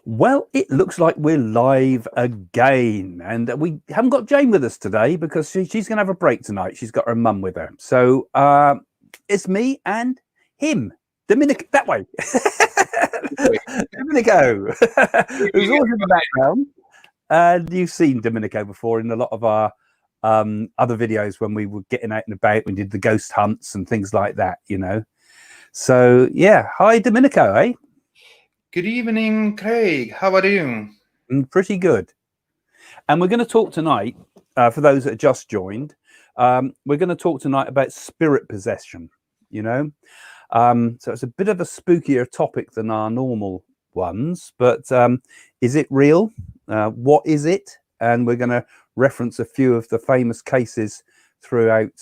Well, it looks like we're live again, and we haven't got Jane with us today because she's going to have a break tonight. She's got her mum with her, so it's me and him, Domenico. That way, Domenico, who's always in the background. And you've seen Domenico before in a lot of our other videos when we were getting out and about. We did the ghost hunts and things like that, you know. So yeah, hi Domenico, eh? Good evening, Craig. How are you? Pretty good. And we're going to talk tonight, for those that have just joined, we're going to talk tonight about spirit possession, you know. So it's a bit of a spookier topic than our normal ones, but is it real? What is it? And we're going to reference a few of the famous cases throughout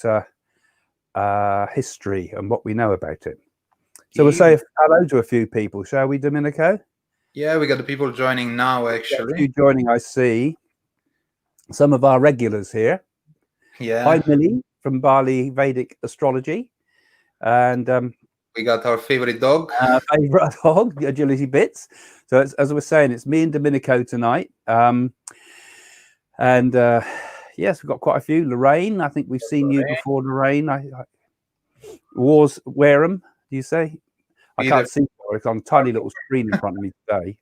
history and what we know about it. So we'll say hello to a few people, shall we, Domenico? Yeah, we got the people joining now, actually. A few joining, I see. Some of our regulars here. Yeah. Hi, Millie from Bali Vedic Astrology. And we got our favorite dog. Favorite dog, Agility Bits. So as I was saying, it's me and Domenico tonight. Yes, we've got quite a few. Lorraine, I think we've seen you before, Lorraine. Wars Wareham. Do you say? I can't see it's on a tiny little screen in front of me today.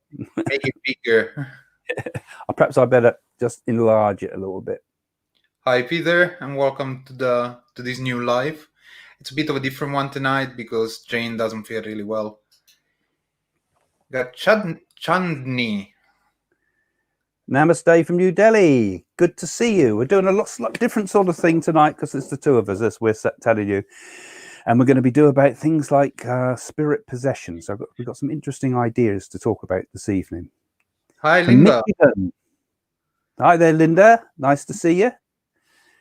Make it bigger. Perhaps I better just enlarge it a little bit. Hi Peter, and welcome to this new live. It's a bit of a different one tonight because Jane doesn't feel really well. Got Chandni. Namaste from New Delhi. Good to see you. We're doing a lot different sort of thing tonight because it's the two of us, as we're telling you. And we're going to be doing about things like spirit possession. So we've got some interesting ideas to talk about this evening. Hi, Linda. Michigan. Hi there, Linda. Nice to see you.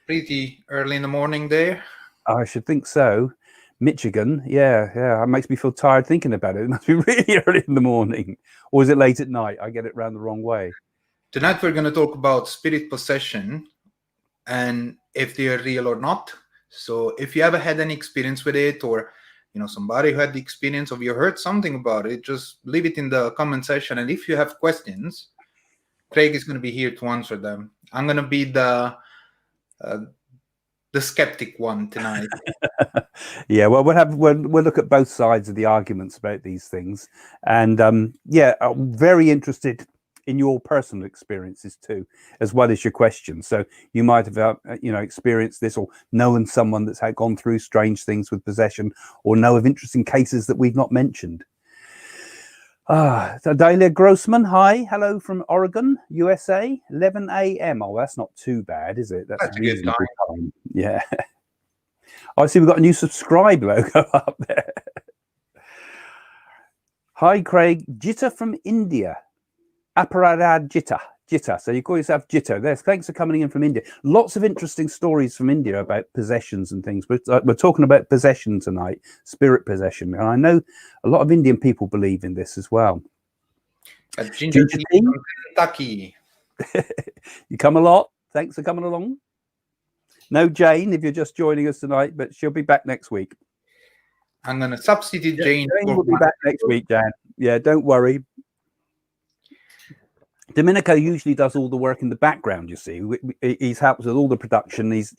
Pretty early in the morning there. I should think so. Michigan. Yeah. It makes me feel tired thinking about it. It must be really early in the morning. Or is it late at night? I get it round the wrong way. Tonight we're going to talk about spirit possession and if they are real or not. So if you ever had any experience with it, or somebody who had the experience, or you heard something about it, just leave it in the comment section. And if you have questions, Craig is going to be here to answer them. I'm going to be the skeptic one tonight. Yeah, well, we'll look at both sides of the arguments about these things, and I'm very interested in your personal experiences too, as well as your questions. So you might have experienced this, or known someone that's gone through strange things with possession, or know of interesting cases that we've not mentioned. Dalia Grossman, hi, hello from Oregon, USA, 11 a.m. Oh, that's not too bad, is it? That's a good time. Yeah. I see we've got a new subscribe logo up there. Hi, Craig. Jitta from India. Aparadad Jitta. So you call yourself Jitta. Thanks for coming in from India. Lots of interesting stories from India about possessions and things. We're talking about possession tonight, spirit possession. And I know a lot of Indian people believe in this as well. Ginger tea from Kentucky. You come a lot. Thanks for coming along. No Jane, if you're just joining us tonight, but she'll be back next week. I'm going to substitute Jane. Jane will be back next week, Jan. Yeah, don't worry. Domenico usually does all the work in the background. You see, he's helped with all the production. He's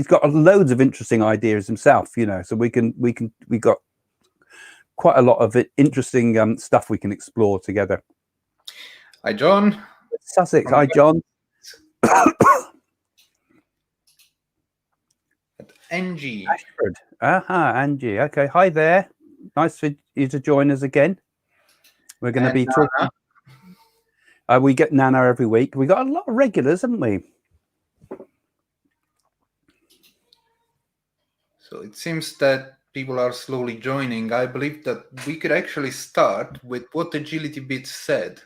got loads of interesting ideas himself. So we got quite a lot of interesting stuff we can explore together. Hi, John. Sussex. Hi, John. Angie. Ashford. Angie. Okay. Hi there. Nice for you to join us again. We're going to be talking. We get Nana every week. We got a lot of regulars, haven't we? So it seems that people are slowly joining. I believe that we could actually start with what Agility Bits said.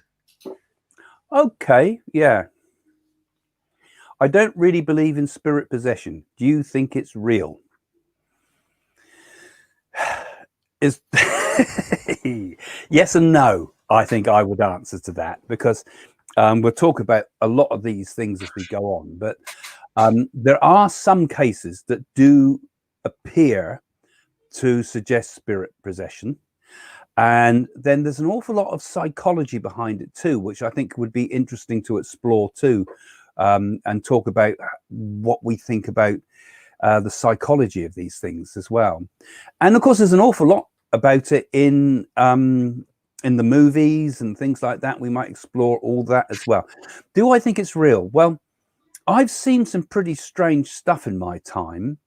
Okay, yeah. I don't really believe in spirit possession. Do you think it's real? Yes and no. I think I would answer to that, because we'll talk about a lot of these things as we go on. But there are some cases that do appear to suggest spirit possession. And then there's an awful lot of psychology behind it too, which I think would be interesting to explore too, and talk about what we think about the psychology of these things as well. And of course, there's an awful lot about it in the movies and things like that. We might explore all that as well. Do I think it's real? Well, I've seen some pretty strange stuff in my time.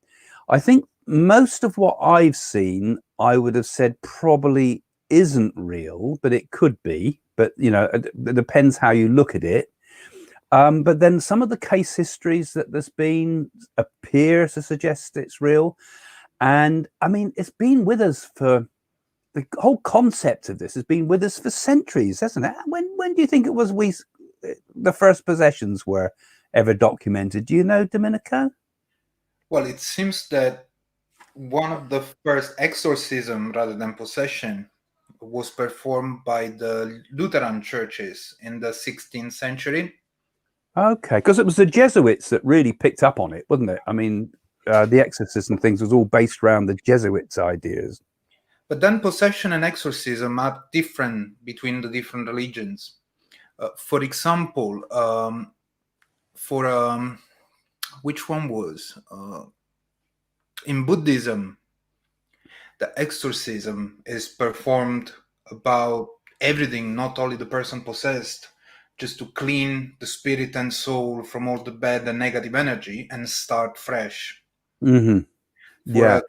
I think most of what I've seen, I would have said probably isn't real, but it could be. But, you know, it depends how you look at it. But then some of the case histories that there's been appear to suggest it's real. And I mean, it's been with us for the whole concept of this has been with us for centuries, hasn't it? When do you think it was the first possessions were ever documented? Do you know, Domenico? Well, it seems that one of the first exorcism rather than possession was performed by the Lutheran churches in the 16th century. Okay, because it was the Jesuits that really picked up on it, wasn't it? I mean, the exorcism things was all based around the Jesuits' ideas. But then possession and exorcism are different between the different religions. For example, which one was? In Buddhism, the exorcism is performed about everything, not only the person possessed, just to clean the spirit and soul from all the bad and negative energy and start fresh. Mm-hmm. Yeah.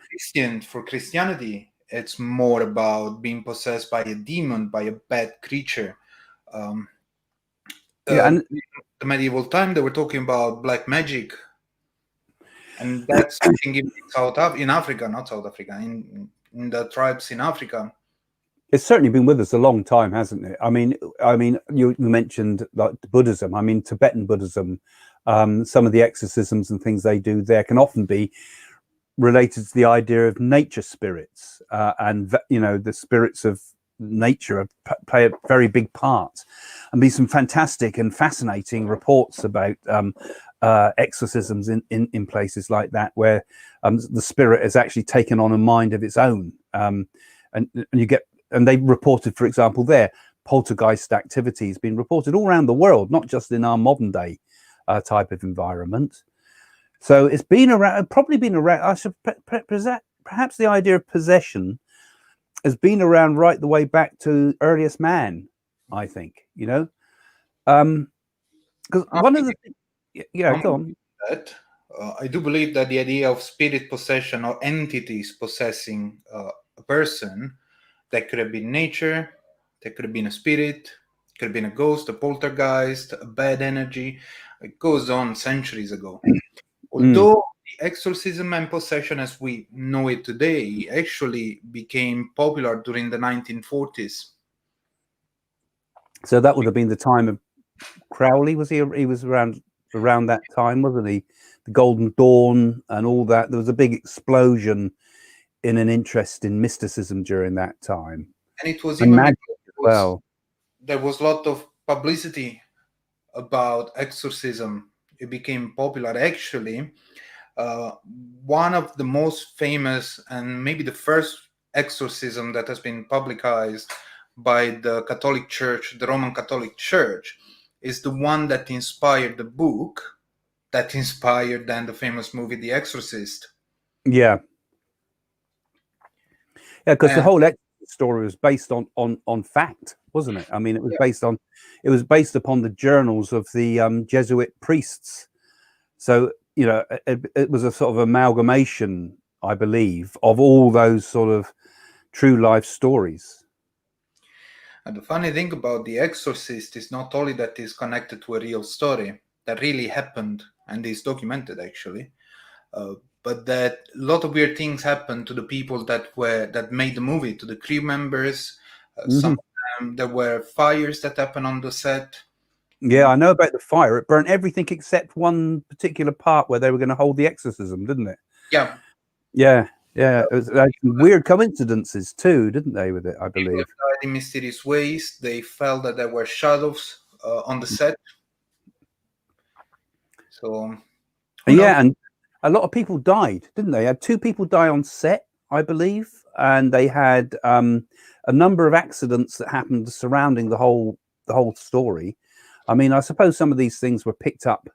For Christianity, it's more about being possessed by a demon, by a bad creature. And in the medieval time, they were talking about black magic, and that's something in Africa, not South Africa, in the tribes in Africa. It's certainly been with us a long time, hasn't it? I mean, you mentioned like Buddhism. I mean, Tibetan Buddhism. Some of the exorcisms and things they do there can often be related to the idea of nature spirits, and you know, the spirits of nature play a very big part. And be some fantastic and fascinating reports about exorcisms in places like that, where the spirit has actually taken on a mind of its own, and you get. And they reported, for example, there, poltergeist activity has been reported all around the world, not just in our modern day type of environment. So it's been around, probably been around. I should perhaps the idea of possession has been around right the way back to earliest man, I think, you know, because one of the go on. I do believe that the idea of spirit possession or entities possessing a person, that could have been nature, that could have been a spirit, could have been a ghost, a poltergeist, a bad energy. It goes on centuries ago. Although the exorcism and possession as we know it today actually became popular during the 1940s. So that would have been the time of Crowley, was he? He was around that time, wasn't he? The Golden Dawn and all that. There was a big explosion in an interest in mysticism during that time, and it was even magic as well. There was a lot of publicity about exorcism. It became popular. Actually, one of the most famous and maybe the first exorcism that has been publicized by the Catholic Church, the Roman Catholic Church, is the one that inspired the book that inspired then the famous movie The Exorcist. Yeah, because the whole story was based on fact, wasn't it? I mean, it was based upon the journals of the Jesuit priests. So, you know, it was a sort of amalgamation, I believe, of all those sort of true life stories. And the funny thing about The Exorcist is not only that it's connected to a real story that really happened and is documented actually, but that a lot of weird things happened to the people that made the movie, to the crew members. Some of them, there were fires that happened on the set. Yeah, I know about the fire. It burnt everything except one particular part where they were going to hold the exorcism, didn't it? Yeah. Yeah. It was weird coincidences too, didn't they, with it, I believe? People died in mysterious ways. They felt that there were shadows on the set. So, yeah, and a lot of people died, didn't they? Had 2 people die on set, I believe. and they had a number of accidents that happened surrounding the whole story. I mean, I suppose some of these things were picked up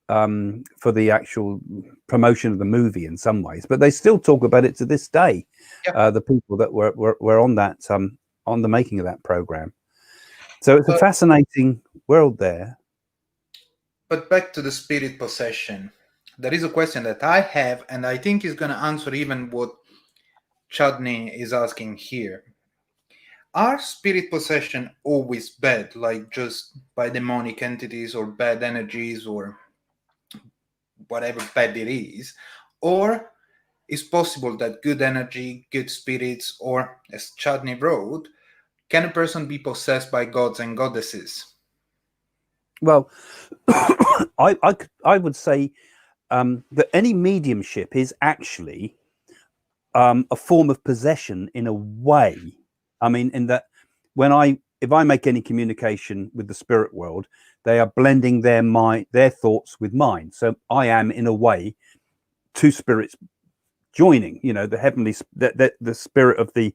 for the actual promotion of the movie in some ways, but they still talk about it to this day. Yeah. The people that were on that on the making of that program. So it's a fascinating world there. But back to the spirit possession, there is a question that I have, and I think is going to answer even what Chudney is asking here. Are spirit possession always bad, like just by demonic entities or bad energies or whatever bad it is? Or is possible that good energy, good spirits, or as Chudney wrote, can a person be possessed by gods and goddesses? Well, I would say that any mediumship is actually a form of possession in a way. I mean, in that if I make any communication with the spirit world, they are blending their thoughts with mine. So I am, in a way, two spirits joining. You know, the heavenly, the spirit of the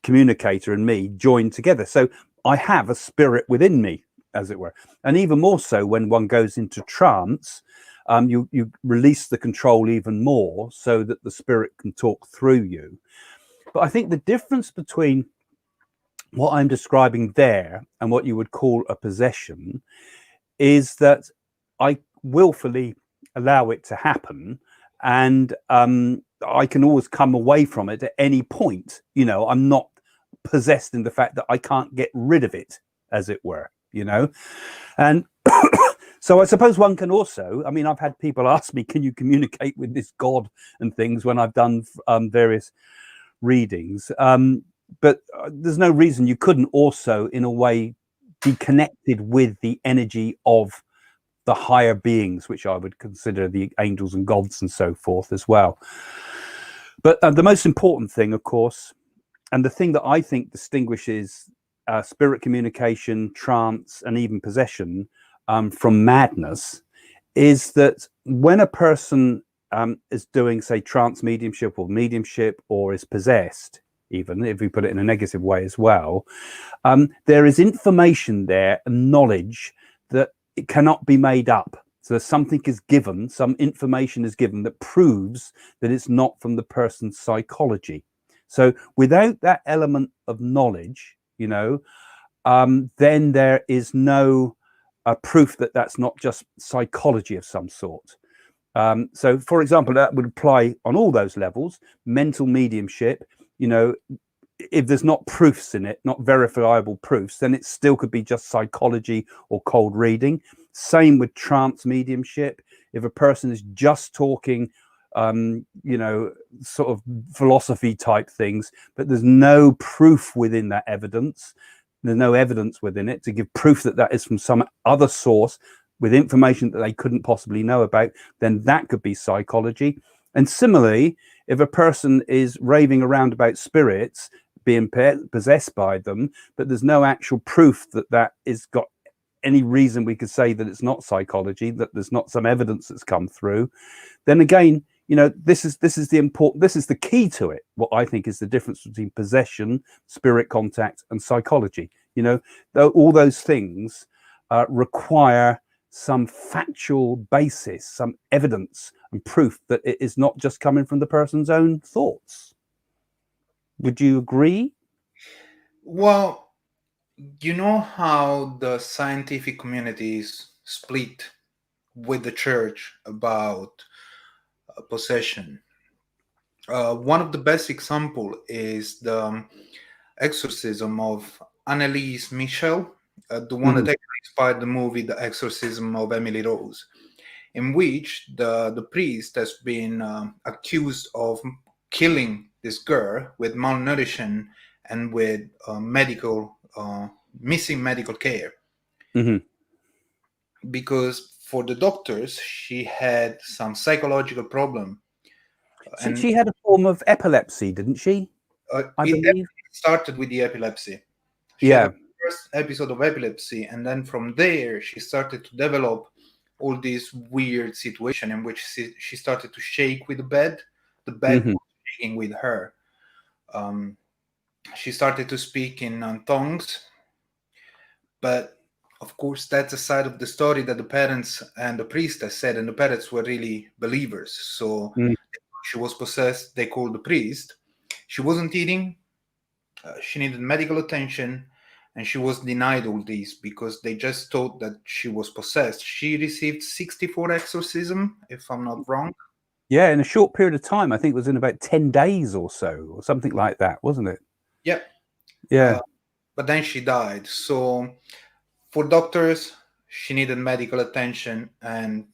communicator and me joined together. So I have a spirit within me, as it were. And even more so when one goes into trance, you release the control even more so that the spirit can talk through you. But I think the difference between what I'm describing there and what you would call a possession is that I willfully allow it to happen, and I can always come away from it at any point. You know, I'm not possessed in the fact that I can't get rid of it, as it were, you know. And so I suppose one can also, I mean, I've had people ask me, can you communicate with this God and things when I've done various readings, but there's no reason you couldn't also, in a way, be connected with the energy of the higher beings, which I would consider the angels and gods and so forth as well. But the most important thing, of course, and the thing that I think distinguishes spirit communication, trance, and even possession from madness is that when a person is doing, say, trance mediumship or is possessed, even if we put it in a negative way as well, there is information there and knowledge that it cannot be made up. So something is given, some information is given that proves that it's not from the person's psychology. So without that element of knowledge, you know, then there is no proof that that's not just psychology of some sort. So, for example, that would apply on all those levels. Mental mediumship, you know, if there's not proofs in it, not verifiable proofs, then it still could be just psychology or cold reading. Same with trance mediumship. If a person is just talking, you know, sort of philosophy type things, but there's no proof within that evidence, there's no evidence within it to give proof that that is from some other source with information that they couldn't possibly know about, then that could be psychology. And similarly, if a person is raving around about spirits being possessed by them, but there's no actual proof that that is got any reason we could say that it's not psychology, that there's not some evidence that's come through, then again, you know, this is the key to it. What I think is the difference between possession, spirit contact, and psychology. You know, all those things require some factual basis, some evidence and proof that it is not just coming from the person's own thoughts. Would you agree? Well, you know how the scientific community is split with the church about possession. One of the best example is the exorcism of Anneliese Michel, the one that actually inspired the movie The Exorcism of Emily Rose, in which the priest has been accused of killing this girl with malnutrition and with missing medical care. Because for the doctors, she had some psychological problem. She had a form of epilepsy, didn't she? I believe. It started with the epilepsy. She had a first episode of epilepsy, and then from there she started to develop all these weird situation in which she started to shake with the bed. The bed was shaking with her. She started to speak in tongues, but of course that's a side of the story that the parents and the priestess said, and the parents were really believers. So she was possessed. They called the priest. She wasn't eating. She needed medical attention, and she was denied all these because they just thought that she was possessed. She received 64 exorcisms, if I'm not wrong. Yeah, in a short period of time. I think it was in about 10 days or so, or something like that, wasn't it? Yep. Yeah. But then she died. So for doctors, she needed medical attention and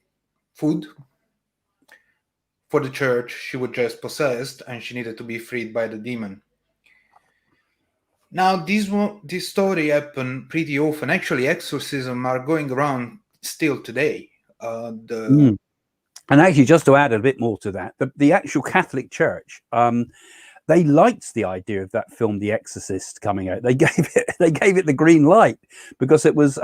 food. For the church, she was just possessed and she needed to be freed by the demon. Now, this story happened pretty often. Actually, exorcism are going around still today. And actually, just to add a bit more to that, the actual Catholic Church, they liked the idea of that film, The Exorcist, coming out. They gave it the green light because it was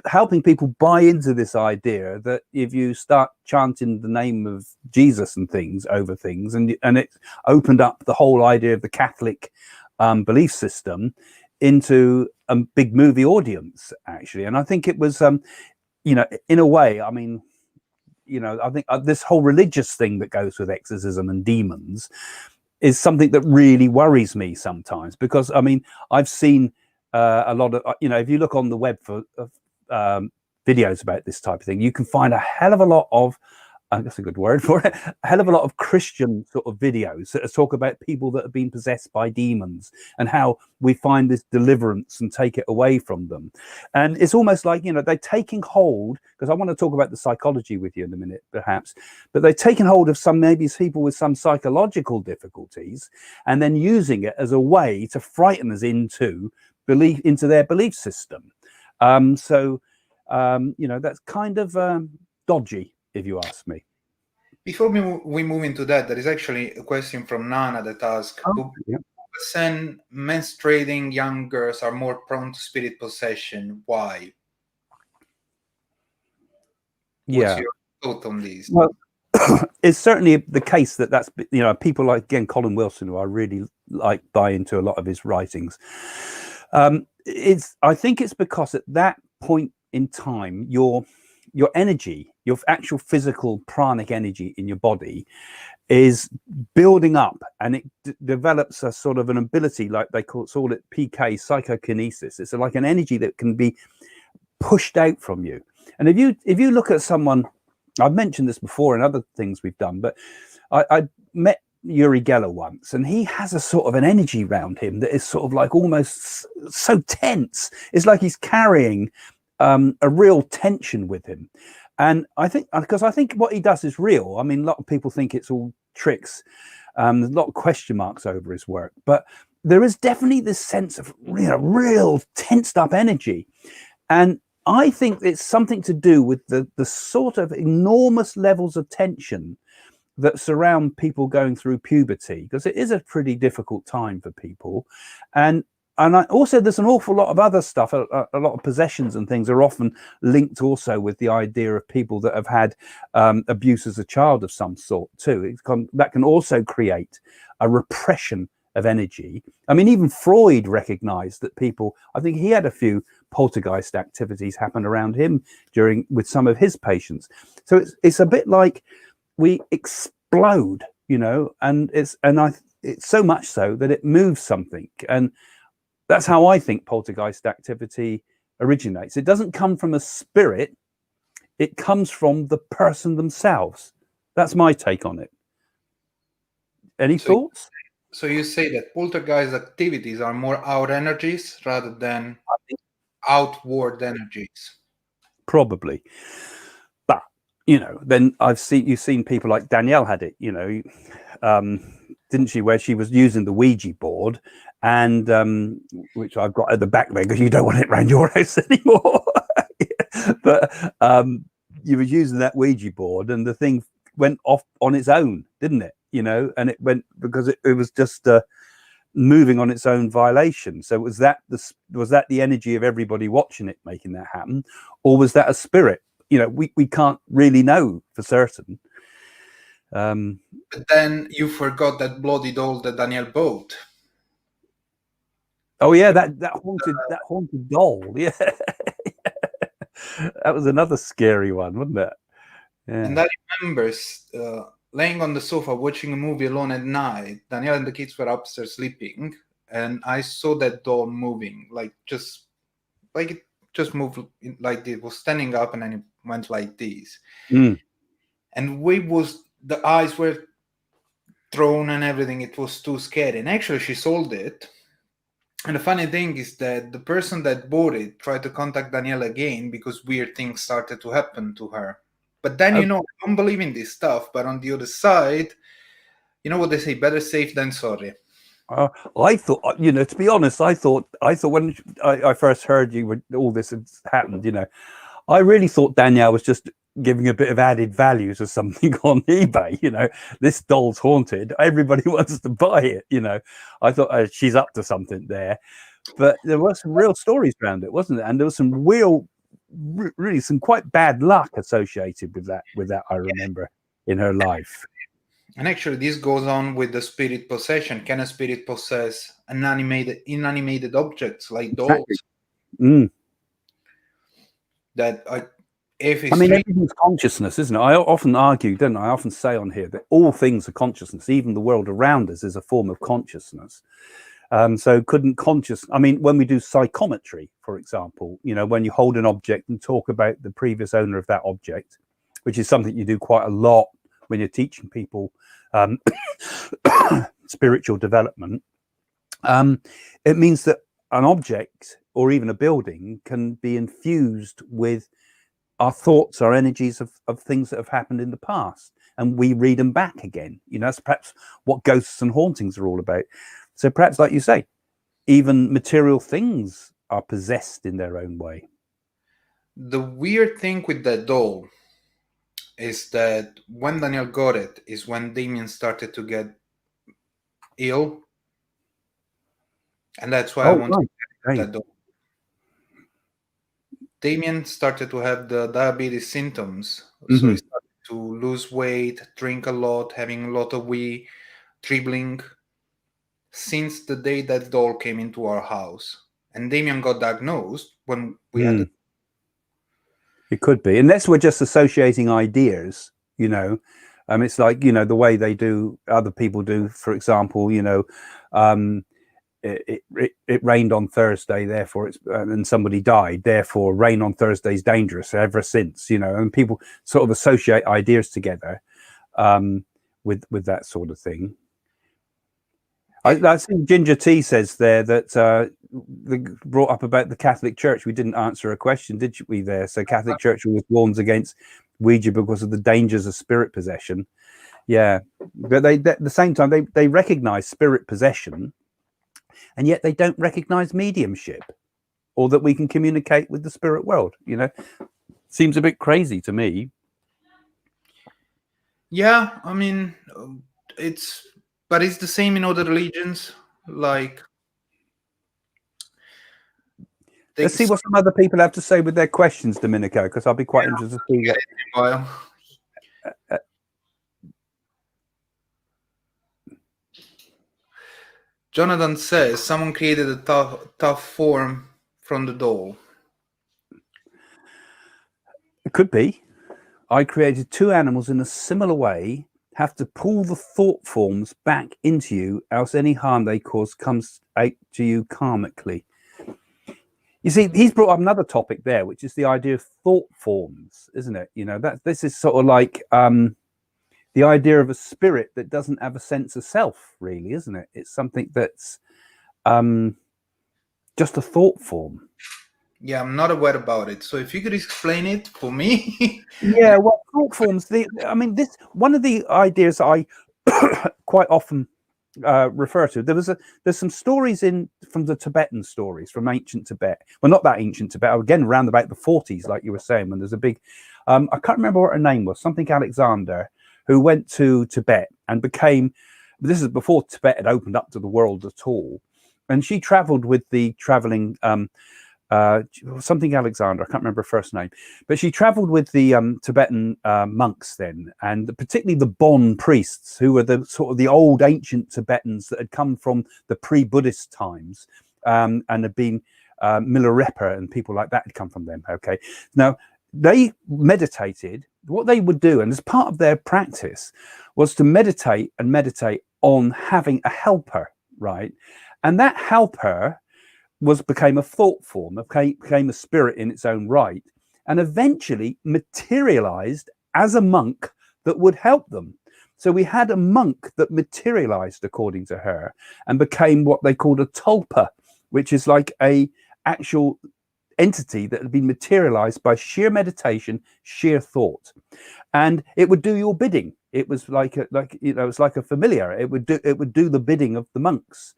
helping people buy into this idea that if you start chanting the name of Jesus and things over things, and it opened up the whole idea of the Catholic belief system into a big movie audience, actually. And I think it was, you know, in a way, I mean, you know, I think this whole religious thing that goes with exorcism and demons is something that really worries me sometimes, because I mean, I've seen a lot of, you know, if you look on the web for videos about this type of thing, you can find a hell of a lot of, that's a good word for it, a hell of a lot of Christian sort of videos that talk about people that have been possessed by demons and how we find this deliverance and take it away from them. And it's almost like, you know, they're taking hold, because I want to talk about the psychology with you in a minute, perhaps, but they're taking hold of some, maybe people with some psychological difficulties, and then using it as a way to frighten us into their belief system. You know, that's kind of dodgy, if you ask me. Before we move into that, there is actually a question from Nana that asks, percent menstruating young girls are more prone to spirit possession. Why? What's your thought on these? Well, it's certainly the case that's, you know, people like, again, Colin Wilson, who I really like, buy into a lot of his writings. I think it's because at that point in time, your energy, your actual physical pranic energy in your body is building up, and it develops a sort of an ability, like they call it PK, psychokinesis. It's like an energy that can be pushed out from you. And if you look at someone, I've mentioned this before in other things we've done, but I met Uri Geller once, and he has a sort of an energy around him that is sort of like almost so tense. It's like he's carrying a real tension with him. And I think, because I think what he does is real. I mean, a lot of people think it's all tricks. There's a lot of question marks over his work, but there is definitely this sense of, you know, real tensed up energy. And I think it's something to do with the sort of enormous levels of tension that surround people going through puberty, because it is a pretty difficult time for people. And also, there's an awful lot of other stuff. A lot of possessions and things are often linked also with the idea of people that have had abuse as a child of some sort too. That can also create a repression of energy. I mean, even Freud recognized that people, I think he had a few poltergeist activities happen around him with some of his patients. So it's a bit like we explode, you know, and it's so much so that it moves something. And that's how I think poltergeist activity originates. It doesn't come from a spirit, it comes from the person themselves. That's my take on it. Any thoughts? So you say that poltergeist activities are more our energies rather than outward energies? Probably. But, you know, then you've seen people like Danielle had it, you know, didn't she, where she was using the Ouija board, and which I've got at the back there because you don't want it around your house anymore. But you were using that Ouija board, and the thing went off on its own, didn't it? You know, and it went because it was just moving on its own violation. So was that the energy of everybody watching it making that happen, or was that a spirit? You know, we can't really know for certain. But then you forgot that bloody doll that Danielle bought. Oh yeah, that haunted doll. Yeah, that was another scary one, wasn't it? Yeah. And I remember laying on the sofa watching a movie alone at night. Danielle and the kids were upstairs sleeping, and I saw that doll moving, like it just moved, like it was standing up and then it went like this. Mm. And the eyes were thrown and everything. It was too scary. And actually, she sold it. And the funny thing is that the person that bought it tried to contact Danielle again because weird things started to happen to her. But then, I don't believe in this stuff. But on the other side, you know what they say, better safe than sorry. I thought, to be honest, I thought when I first heard all this had happened, I really thought Danielle was just giving a bit of added value to something on eBay. This doll's haunted. Everybody wants to buy it. I thought she's up to something there, but there were some real stories around it, wasn't it? And there was some really some quite bad luck associated with that. I remember in her life. And actually, this goes on with the spirit possession. Can a spirit possess inanimated objects like dolls? Exactly. Mm. Everything's consciousness, isn't it? I often argue, don't I? I often say on here that all things are consciousness. Even the world around us is a form of consciousness. So when we do psychometry, for example, when you hold an object and talk about the previous owner of that object, which is something you do quite a lot when you're teaching people spiritual development, it means that an object or even a building can be infused with our thoughts, our energies of things that have happened in the past, and we read them back again. That's perhaps what ghosts and hauntings are all about. So perhaps, like you say, even material things are possessed in their own way. The weird thing with that doll is that when Danielle got it is when Damien started to get ill, and that's why I wanted to get that doll. Damien started to have the diabetes symptoms, so he started to lose weight, drink a lot, having a lot of wee, dribbling, since the day that doll came into our house. And Damien got diagnosed when we had it. It could be, unless we're just associating ideas, it's like, the way other people do, for example, it rained on Thursday, therefore and somebody died, therefore rain on Thursday is dangerous ever since, and people sort of associate ideas together with that sort of thing. I think Ginger T says there that they brought up about the Catholic Church. We didn't answer a question, did we there? So Catholic Church always warns against Ouija because of the dangers of spirit possession. Yeah, but at the same time, they recognize spirit possession, and yet they don't recognize mediumship or that we can communicate with the spirit world. Seems a bit crazy to me. Yeah, I mean, it's the same in other religions. Like, let's see what some other people have to say with their questions, Domenico, because I'll be quite interested to see what. Jonathan says someone created a tough form from the doll. It could be. I created two animals in a similar way, have to pull the thought forms back into you, else any harm they cause comes out to you karmically. You see, he's brought up another topic there, which is the idea of thought forms, isn't it? This is sort of like the idea of a spirit that doesn't have a sense of self, really, isn't it? It's something that's just a thought form. Yeah, I'm not aware about it. So if you could explain it for me. Yeah, well, thought forms. This one of the ideas I quite often refer to. There's some stories from the Tibetan stories from ancient Tibet. Well, not that ancient Tibet. Again, around about the 40s, like you were saying, when there's a big. I can't remember what her name was. Something Alexander, who went to Tibet and became. This is before Tibet had opened up to the world at all, and she travelled with the travelling something Alexandra, I can't remember her first name, but she traveled with the Tibetan monks then, and particularly the Bon priests, who were the sort of the old ancient Tibetans that had come from the pre-Buddhist times, and had been Milarepa and people like that had come from them. Okay, now they meditated. What they would do, and as part of their practice, was to meditate on having a helper, right? And that helper became a thought form, became a spirit in its own right, and eventually materialized as a monk that would help them. So we had a monk that materialized, according to her, and became what they called a tulpa, which is like a actual entity that had been materialized by sheer meditation, sheer thought, and it would do your bidding. It was like it's like a familiar. It would do the bidding of the monks.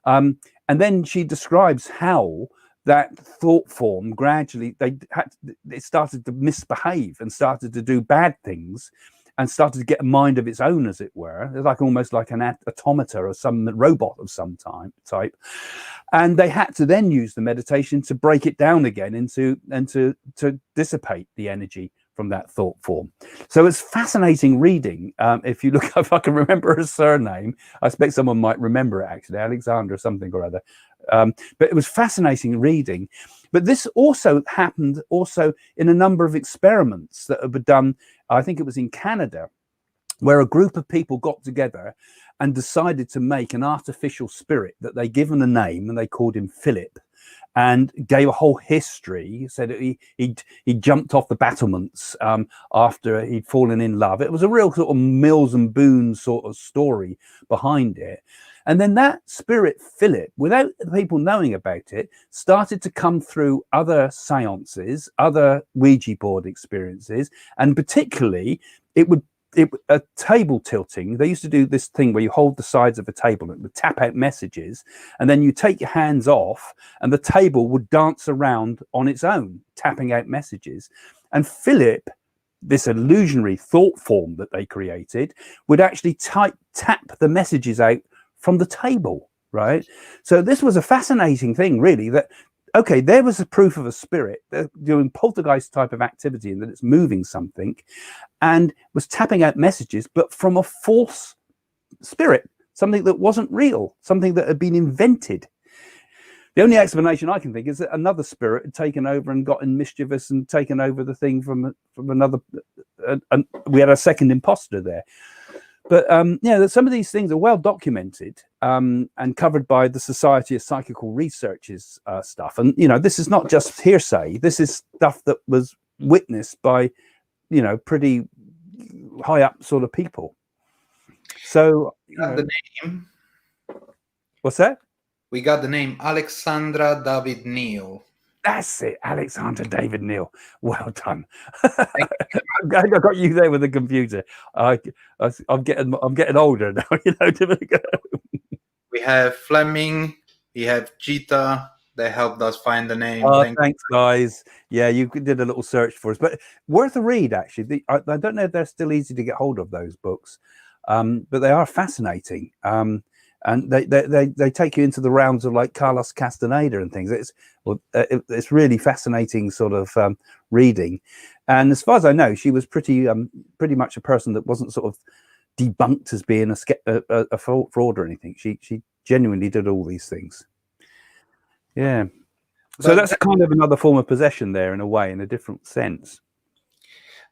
And then she describes how that thought form gradually it started to misbehave and started to do bad things and started to get a mind of its own, as it were. It's like almost like an automata or some robot of some type. And they had to then use the meditation to break it down again and to dissipate the energy from that thought form. So it's fascinating reading. If you look, if I can remember her surname, I expect someone might remember it actually, Alexandra something or other. But it was fascinating reading. But this also happened in a number of experiments that were done. I think it was in Canada, where a group of people got together and decided to make an artificial spirit that they given a name, and they called him Philip, and gave a whole history. Said he jumped off the battlements after he'd fallen in love. It was a real sort of Mills and Boon sort of story behind it. And then that spirit Philip, without the people knowing about it, started to come through other seances, other Ouija board experiences, and particularly a table tilting. They used to do this thing where you hold the sides of a table and it would tap out messages, and then you take your hands off and the table would dance around on its own, tapping out messages. And Philip, this illusionary thought form that they created, would actually tap the messages out from the table, right? So this was a fascinating thing, really, that okay, there was a proof of a spirit doing poltergeist type of activity, and that it's moving something and was tapping out messages, but from a false spirit, something that wasn't real, something that had been invented. The only explanation I can think is that another spirit had taken over and gotten mischievous and taken over the thing from another. We had a second imposter there. But some of these things are well documented and covered by the Society of Psychical Research's stuff. And, this is not just hearsay. This is stuff that was witnessed by, pretty high up sort of people. So, the name. What's that? We got the name Alexandra David Neal. That's it, Alexander David Neal. Well done. I got you there with the computer. I'm getting older now. We have Fleming. We have Gita. They helped us find the name. Thanks, guys. Yeah, you did a little search for us, but worth a read actually. I don't know if they're still easy to get hold of, those books, but they are fascinating. And they take you into the realms of like Carlos Castaneda and things. It's really fascinating sort of reading. And as far as I know, she was pretty much a person that wasn't sort of debunked as being a fraud or anything. She genuinely did all these things. Yeah. So that's kind of another form of possession there, in a way, in a different sense.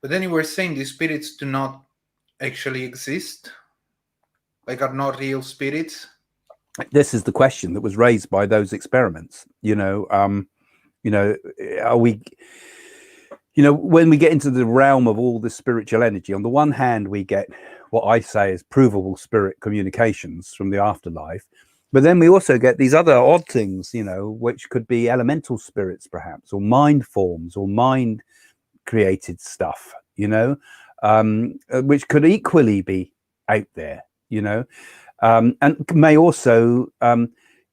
But then you were saying these spirits do not actually exist. Like, are not real spirits? This is the question that was raised by those experiments. Are we, when we get into the realm of all this spiritual energy, on the one hand, we get what I say is provable spirit communications from the afterlife. But then we also get these other odd things, which could be elemental spirits, perhaps, or mind forms, or mind created stuff, which could equally be out there. And may also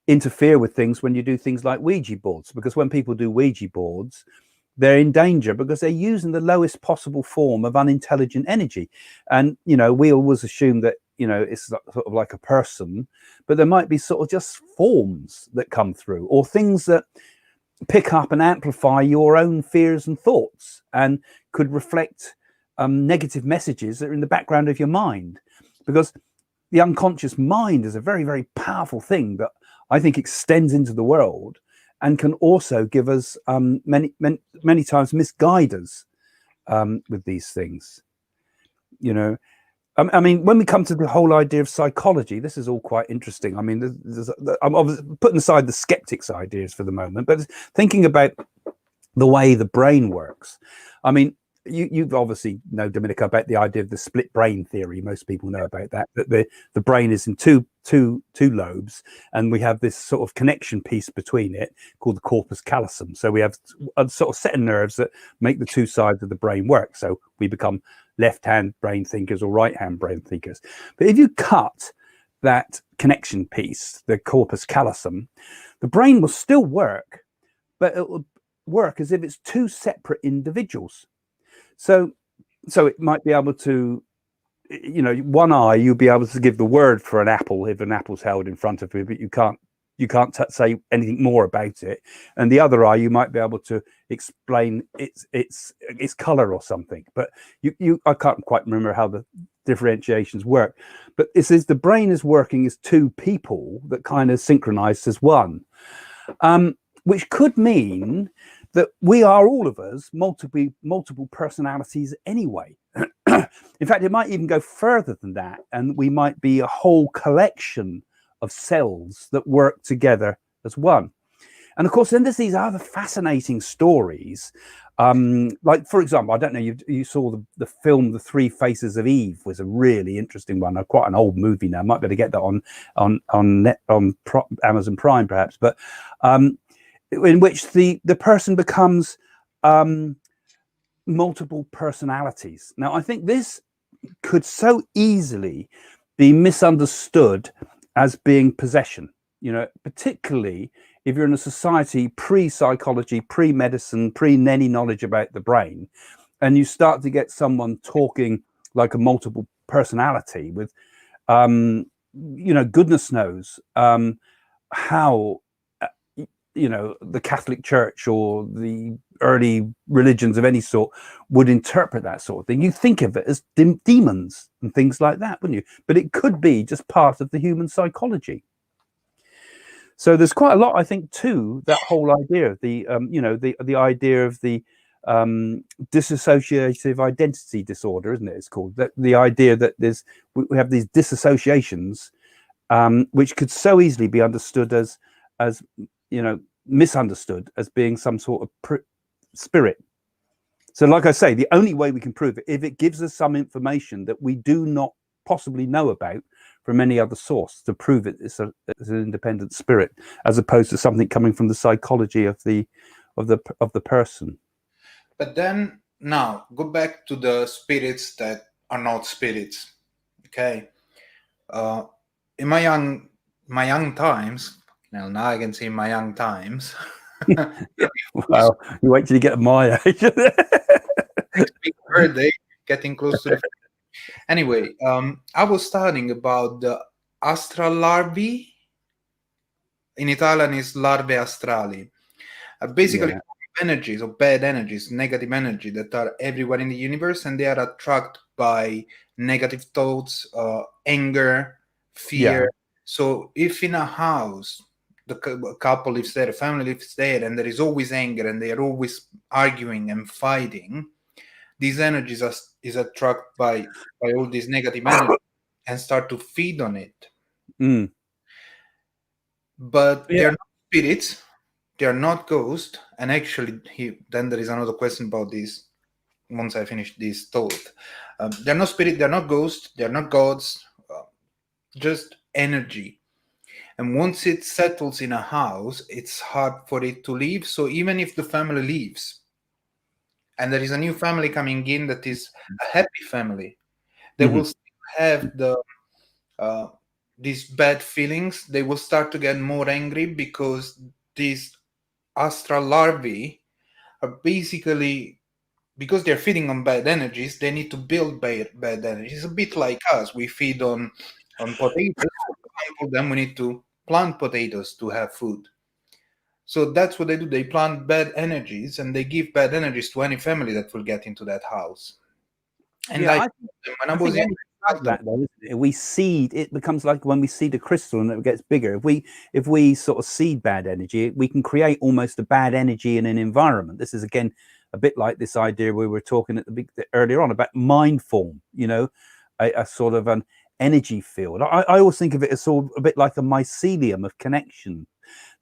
interfere with things when you do things like Ouija boards, because when people do Ouija boards, they're in danger because they're using the lowest possible form of unintelligent energy. And, we always assume that, it's sort of like a person, but there might be sort of just forms that come through, or things that pick up and amplify your own fears and thoughts, and could reflect negative messages that are in the background of your mind, because the unconscious mind is a very, very powerful thing that I think extends into the world and can also give us many times misguide us with these things. You know, I mean, when we come to the whole idea of psychology, this is all quite interesting. I mean, I'm obviously putting aside the skeptics' ideas for the moment, but thinking about the way the brain works. I mean, you've obviously know, Domenico, about the idea of the split brain theory. Most people know about that the brain is in two lobes, and we have this sort of connection piece between it called the corpus callosum. So we have a sort of set of nerves that make the two sides of the brain work. So we become left-hand brain thinkers or right-hand brain thinkers. But if you cut that connection piece, the corpus callosum, the brain will still work, but it will work as if it's two separate individuals. So it might be able to, you know, one eye you'll be able to give the word for an apple if an apple's held in front of you, but you can't say anything more about it. And the other eye you might be able to explain its color or something. But I can't quite remember how the differentiations work. But it says the brain is working as two people that kind of synchronized as one, which could mean that we are, all of us, multiple personalities anyway. In fact, it might even go further than that, and we might be a whole collection of cells that work together as one. And of course, then there's these other fascinating stories. Like, for example, I don't know, you saw the film The Three Faces of Eve was a really interesting one. Quite an old movie now. Might be able to get that on Amazon Prime, perhaps. But in which the person becomes multiple personalities. Now, I think this could so easily be misunderstood as being possession, you know, particularly if you're in a society pre-psychology, pre-medicine, pre-any knowledge about the brain, and you start to get someone talking like a multiple personality with, you know, goodness knows how, you know, the Catholic Church or the early religions of any sort would interpret that sort of thing. You think of it as demons and things like that, wouldn't you? But it could be just part of the human psychology. So there's quite a lot, I think, to that whole idea. The you know, the idea of the dissociative identity disorder, isn't it? It's called that. The idea that we have these dissociations, which could so easily be understood as you know, misunderstood as being some sort of spirit. So like I say, the only way we can prove it, if it gives us some information that we do not possibly know about from any other source, to prove it is an independent spirit, as opposed to something coming from the psychology of the person. But then now go back to the spirits that are not spirits. Okay. In my young times, now I can say my young times. Well, you wait till you get my age. Next week, birthday, getting close to the. Anyway, I was studying about the astral larvae. In Italian, is larvae astrali. Basically, energies or bad energies, negative energy that are everywhere in the universe, and they are attracted by negative thoughts, anger, fear. So if in a house the couple lives there, the family lives there, and there is always anger and they are always arguing and fighting, these energies is attracted by all these negative energy and start to feed on it. But they're not spirits, they are not ghosts. And actually, then there is another question about this once I finish this thought. They're not spirit, they're not ghosts, they're not gods, just energy. And once it settles in a house, it's hard for it to leave. So even if the family leaves and there is a new family coming in that is a happy family, they will still have these bad feelings. They will start to get more angry because these astral larvae are basically, because they're feeding on bad energies, they need to build bad energies. It's a bit like us. We feed on potatoes. For example, then we need to plant potatoes to have food. So that's what they do. They plant bad energies, and they give bad energies to any family that will get into that house. And Yeah, like when I I was think young, anything like that though, isn't it? We seed, it becomes like when we seed a crystal and it gets bigger. If we sort of seed bad energy, we can create almost a bad energy in an environment. This is again a bit like this idea we were talking at earlier on about mind form, you know, a sort of an energy field. I always think of it as sort of a bit like a mycelium of connection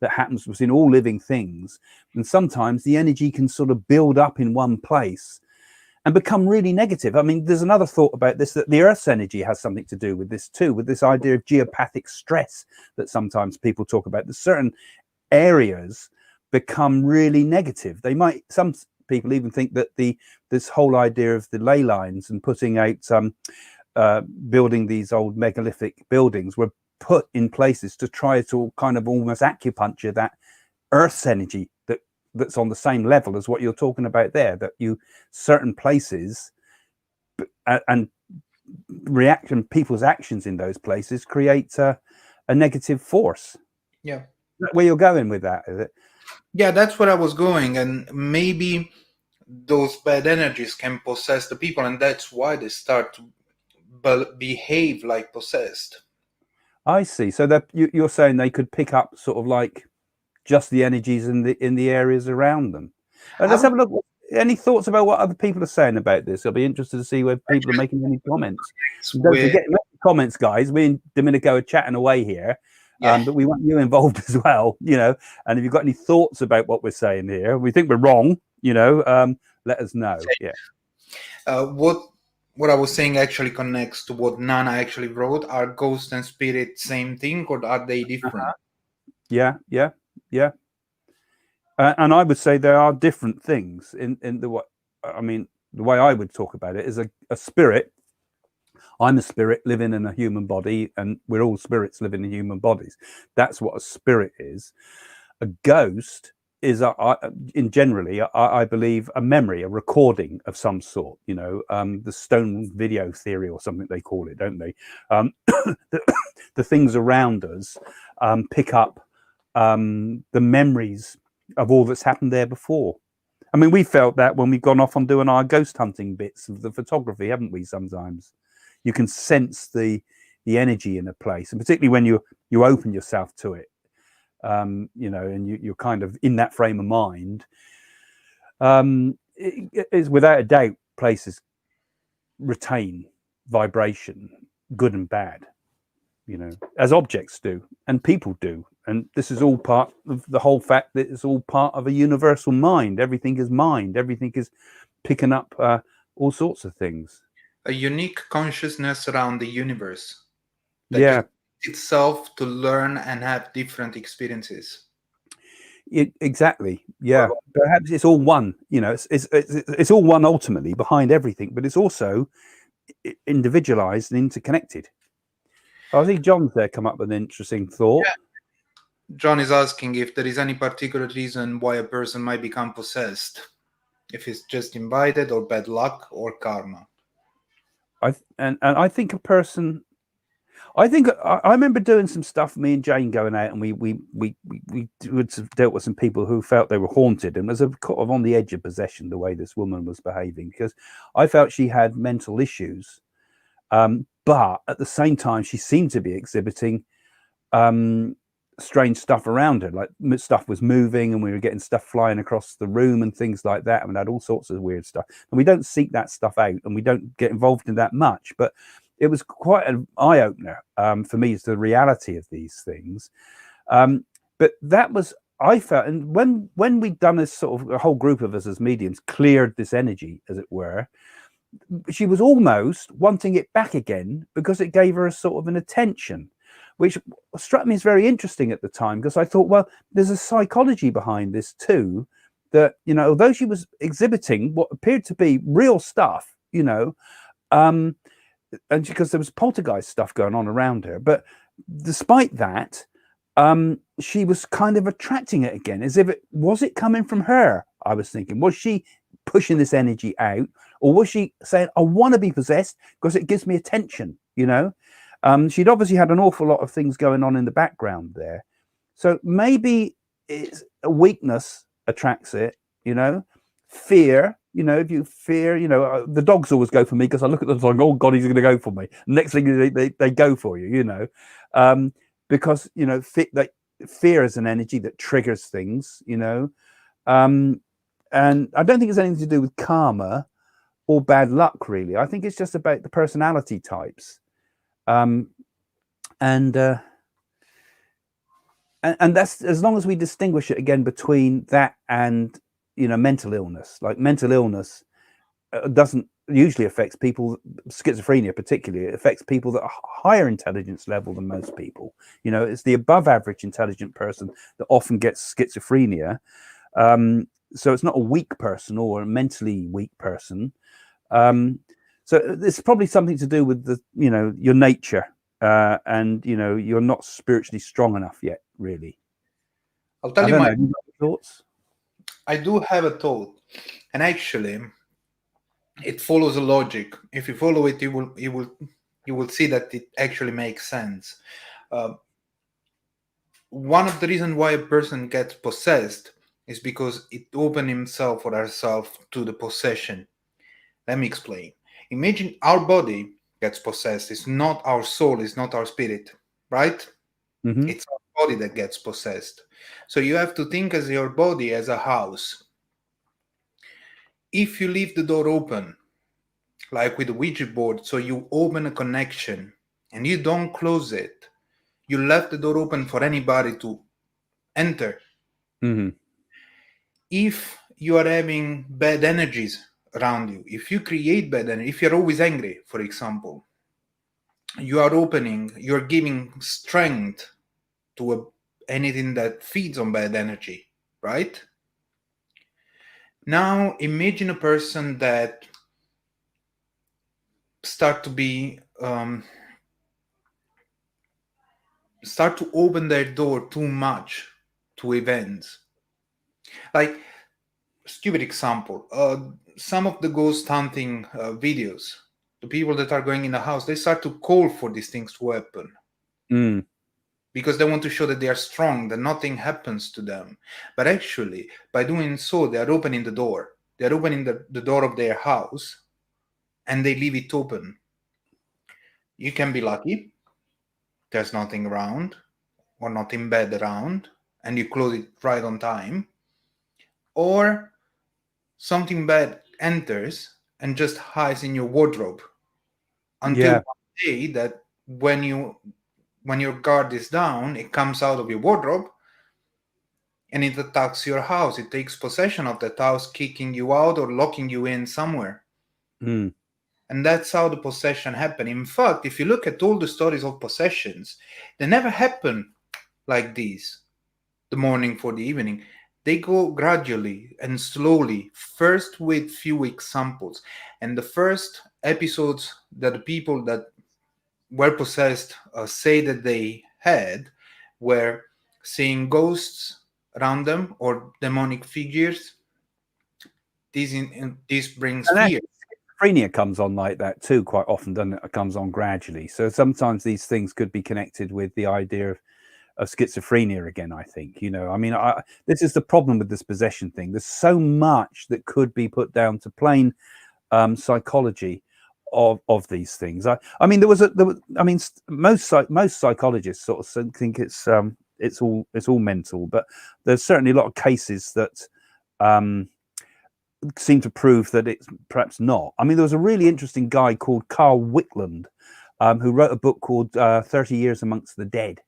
that happens within all living things. And sometimes the energy can sort of build up in one place and become really negative. I mean, there's another thought about this, that the Earth's energy has something to do with this too, with this idea of geopathic stress that sometimes people talk about. That certain areas become really negative. They might, some people even think that this whole idea of the ley lines and putting out building these old megalithic buildings were put in places to try to kind of almost acupuncture that Earth's energy that's on the same level as what you're talking about there, that you certain places and reaction, people's actions in those places create a negative force. Yeah. Is that where you're going with that, is it? Yeah, that's where I was going. And maybe those bad energies can possess the people, and that's why they start to behave like possessed. I see. So that you're saying they could pick up sort of like just the energies in the areas around them. Let's have a look. Any thoughts about what other people are saying about this? I'll be interested to see whether people are making any comments. Don't forget, make comments, guys. Me and Domenico are chatting away here, but we want you involved as well, you know. And if you've got any thoughts about what we're saying here, we think we're wrong, you know, let us know. Yeah. What I was saying actually connects to what Nana actually wrote. Are ghost and spirit same thing, or are they different? Yeah. And I would say there are different things in the what I mean. The way I would talk about it is a spirit. I'm a spirit living in a human body, and we're all spirits living in human bodies. That's what a spirit is. A ghost is, in generally, I believe, a memory, a recording of some sort. You know, the stone video theory or something they call it, don't they? The things around us pick up the memories of all that's happened there before. I mean, we felt that when we've gone off on doing our ghost hunting bits of the photography, haven't we? Sometimes you can sense the energy in a place, and particularly when you open yourself to it, you know, and you're kind of in that frame of mind. It is without a doubt places retain vibration, good and bad, you know, as objects do and people do. And this is all part of the whole fact that it's all part of a universal mind. Everything is mind. Everything is picking up all sorts of things. A unique consciousness around the universe. That itself to learn and have different experiences. Exactly. Yeah. Perhaps it's all one. You know, it's all one ultimately behind everything, but it's also individualized and interconnected. I think John's there come up with an interesting thought. Yeah. John is asking if there is any particular reason why a person might become possessed, if it's just invited or bad luck or karma. And I think a person, I remember doing some stuff, me and Jane going out, and we dealt with some people who felt they were haunted and was kind of on the edge of possession the way this woman was behaving, because I felt she had mental issues, but at the same time she seemed to be exhibiting strange stuff around her, like stuff was moving and we were getting stuff flying across the room and things like that, and we had all sorts of weird stuff, and we don't seek that stuff out and we don't get involved in that much, but it was quite an eye-opener for me as the reality of these things. But that was, I felt, and when we'd done this sort of, a whole group of us as mediums cleared this energy, as it were, she was almost wanting it back again because it gave her a sort of an attention, which struck me as very interesting at the time, because I thought, well, there's a psychology behind this too, that, you know, although she was exhibiting what appeared to be real stuff, you know, and because there was poltergeist stuff going on around her, but despite that, she was kind of attracting it again, as if was it coming from her? I was thinking, was she pushing this energy out, or was she saying, I want to be possessed because it gives me attention, you know? She'd obviously had an awful lot of things going on in the background there. So maybe weakness attracts it, fear, if you fear, the dogs always go for me because I look at them like, oh God, he's going to go for me. Next thing they go for you, because, fear is an energy that triggers things, and I don't think it's anything to do with karma or bad luck, really. I think it's just about the personality types. And that's, as long as we distinguish it again between that and mental illness. Like mental illness doesn't usually affects people, schizophrenia particularly, it affects people that are higher intelligence level than most people. It's the above average intelligent person that often gets schizophrenia. So it's not a weak person or a mentally weak person. So it's probably something to do with your nature, and you're not spiritually strong enough yet, really. I'll tell you my thoughts. I do have a thought, and actually it follows a logic. If you follow it, you will see that it actually makes sense. One of the reasons why a person gets possessed is because it opened himself or herself to the possession. Let me explain. Imagine our body gets possessed. It's not our soul, it's not our spirit, right? Mm-hmm. It's our body that gets possessed. So you have to think as your body as a house. If you leave the door open, like with a Ouija board, so you open a connection and you don't close it, you left the door open for anybody to enter. Mm-hmm. If you are having bad energies around you, if you create bad energy, if you're always angry, for example, you're giving strength to anything that feeds on bad energy, right? Now imagine a person that start to open their door too much to events. Like, stupid example, some of the ghost hunting videos, the people that are going in the house, they start to call for these things to happen. Because they want to show that they are strong, that nothing happens to them. But actually, by doing so, they are opening the door. They are opening the door of their house, and they leave it open. You can be lucky. There's nothing around, or nothing bad around, and you close it right on time. Or something bad enters and just hides in your wardrobe until one day that when your guard is down, it comes out of your wardrobe and it attacks your house. It takes possession of that house, kicking you out or locking you in somewhere. And that's how the possession happened. In fact, if you look at all the stories of possessions, they never happen like this, the morning for the evening. They go gradually and slowly, first with few examples. And the first episodes that the people that were possessed say that they had were seeing ghosts around them or demonic figures. This brings fear. Schizophrenia comes on like that too quite often, doesn't it? It comes on gradually. So sometimes these things could be connected with the idea of schizophrenia again, I think. This is the problem with this possession thing. There's so much that could be put down to plain psychology of these things. Most psychologists sort of think it's all mental, but there's certainly a lot of cases that seem to prove that it's perhaps not. There was a really interesting guy called Carl Wickland who wrote a book called 30 Years Amongst the Dead.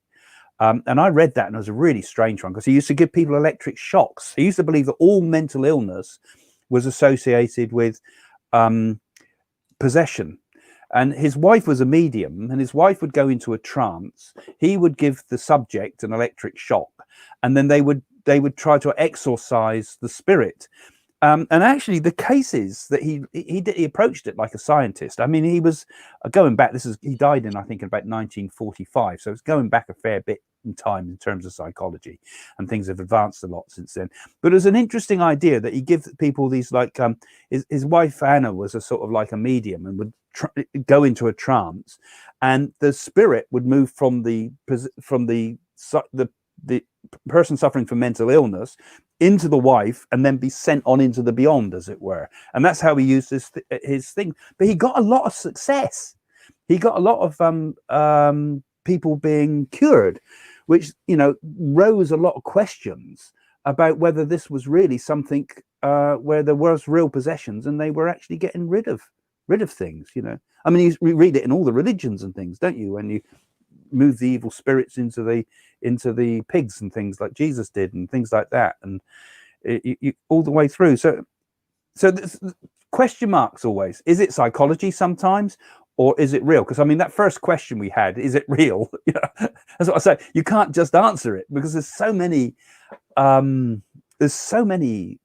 And I read that, and it was a really strange one because he used to give people electric shocks. He used to believe that all mental illness was associated with possession. And his wife was a medium, and his wife would go into a trance. He would give the subject an electric shock, and then they would try to exorcise the spirit. And actually, the cases that he approached it like a scientist. He was going back. He died in, I think, in about 1945. So it's going back a fair bit in time in terms of psychology, and things have advanced a lot since then. But it was an interesting idea that he gives people these, like his wife Anna was a sort of like a medium and would go into a trance, and the spirit would move from the person suffering from mental illness into the wife and then be sent on into the beyond, as it were. And that's how he used his thing. But he got a lot of success. He got a lot of people being cured, which, you know, rose a lot of questions about whether this was really something where there was real possessions and they were actually getting rid of things, you know. I mean, you read it in all the religions and things, don't you? When you move the evil spirits into the pigs and things like Jesus did and things like that, and you all the way through. So this, question marks always. Is it psychology sometimes, or is it real? Because I mean, that first question we had, is it real? You know, that's what I say. You can't just answer it because there's so many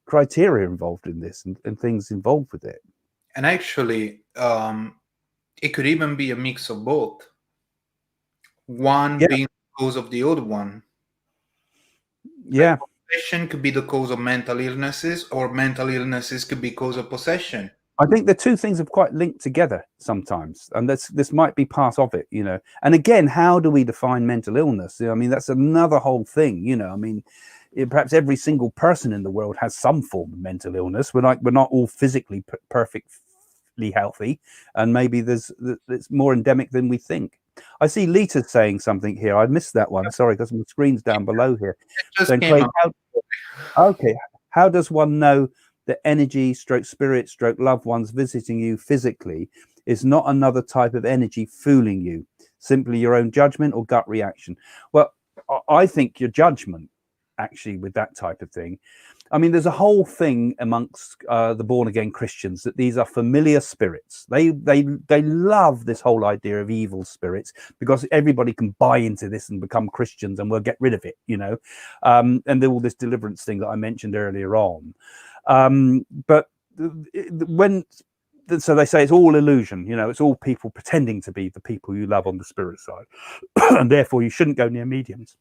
criteria involved in this and things involved with it. And actually, it could even be a mix of both. One being the cause of the other one. Yeah. Possession could be the cause of mental illnesses, or mental illnesses could be cause of possession. I think the two things are quite linked together sometimes, and this might be part of it, you know. And again, how do we define mental illness? I mean, that's another whole thing, you know. I mean, perhaps every single person in the world has some form of mental illness. We're not all physically perfectly healthy, and maybe it's more endemic than we think. I see Lita saying something here. I missed that one. Sorry, because my screen's down below here. Just came up. How does one know that energy, stroke spirit, stroke loved ones visiting you physically is not another type of energy fooling you? Simply your own judgment or gut reaction? Well, I think your judgment, actually, with that type of thing. I mean, there's a whole thing amongst the born-again Christians that these are familiar spirits. They love this whole idea of evil spirits because everybody can buy into this and become Christians and we'll get rid of it, you know. And there's all this deliverance thing that I mentioned earlier on. But so they say it's all illusion, you know, it's all people pretending to be the people you love on the spirit side. And therefore you shouldn't go near mediums.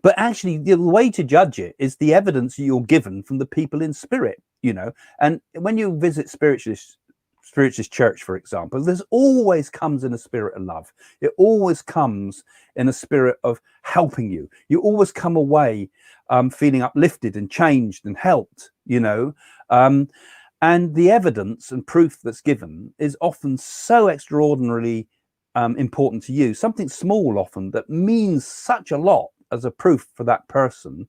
But actually, the way to judge it is the evidence you're given from the people in spirit, you know. And when you visit spiritualist church, for example, there's always comes in a spirit of love. It always comes in a spirit of helping you. You always come away feeling uplifted and changed and helped, you know. And the evidence and proof that's given is often so extraordinarily important to you. Something small often that means such a lot as a proof for that person,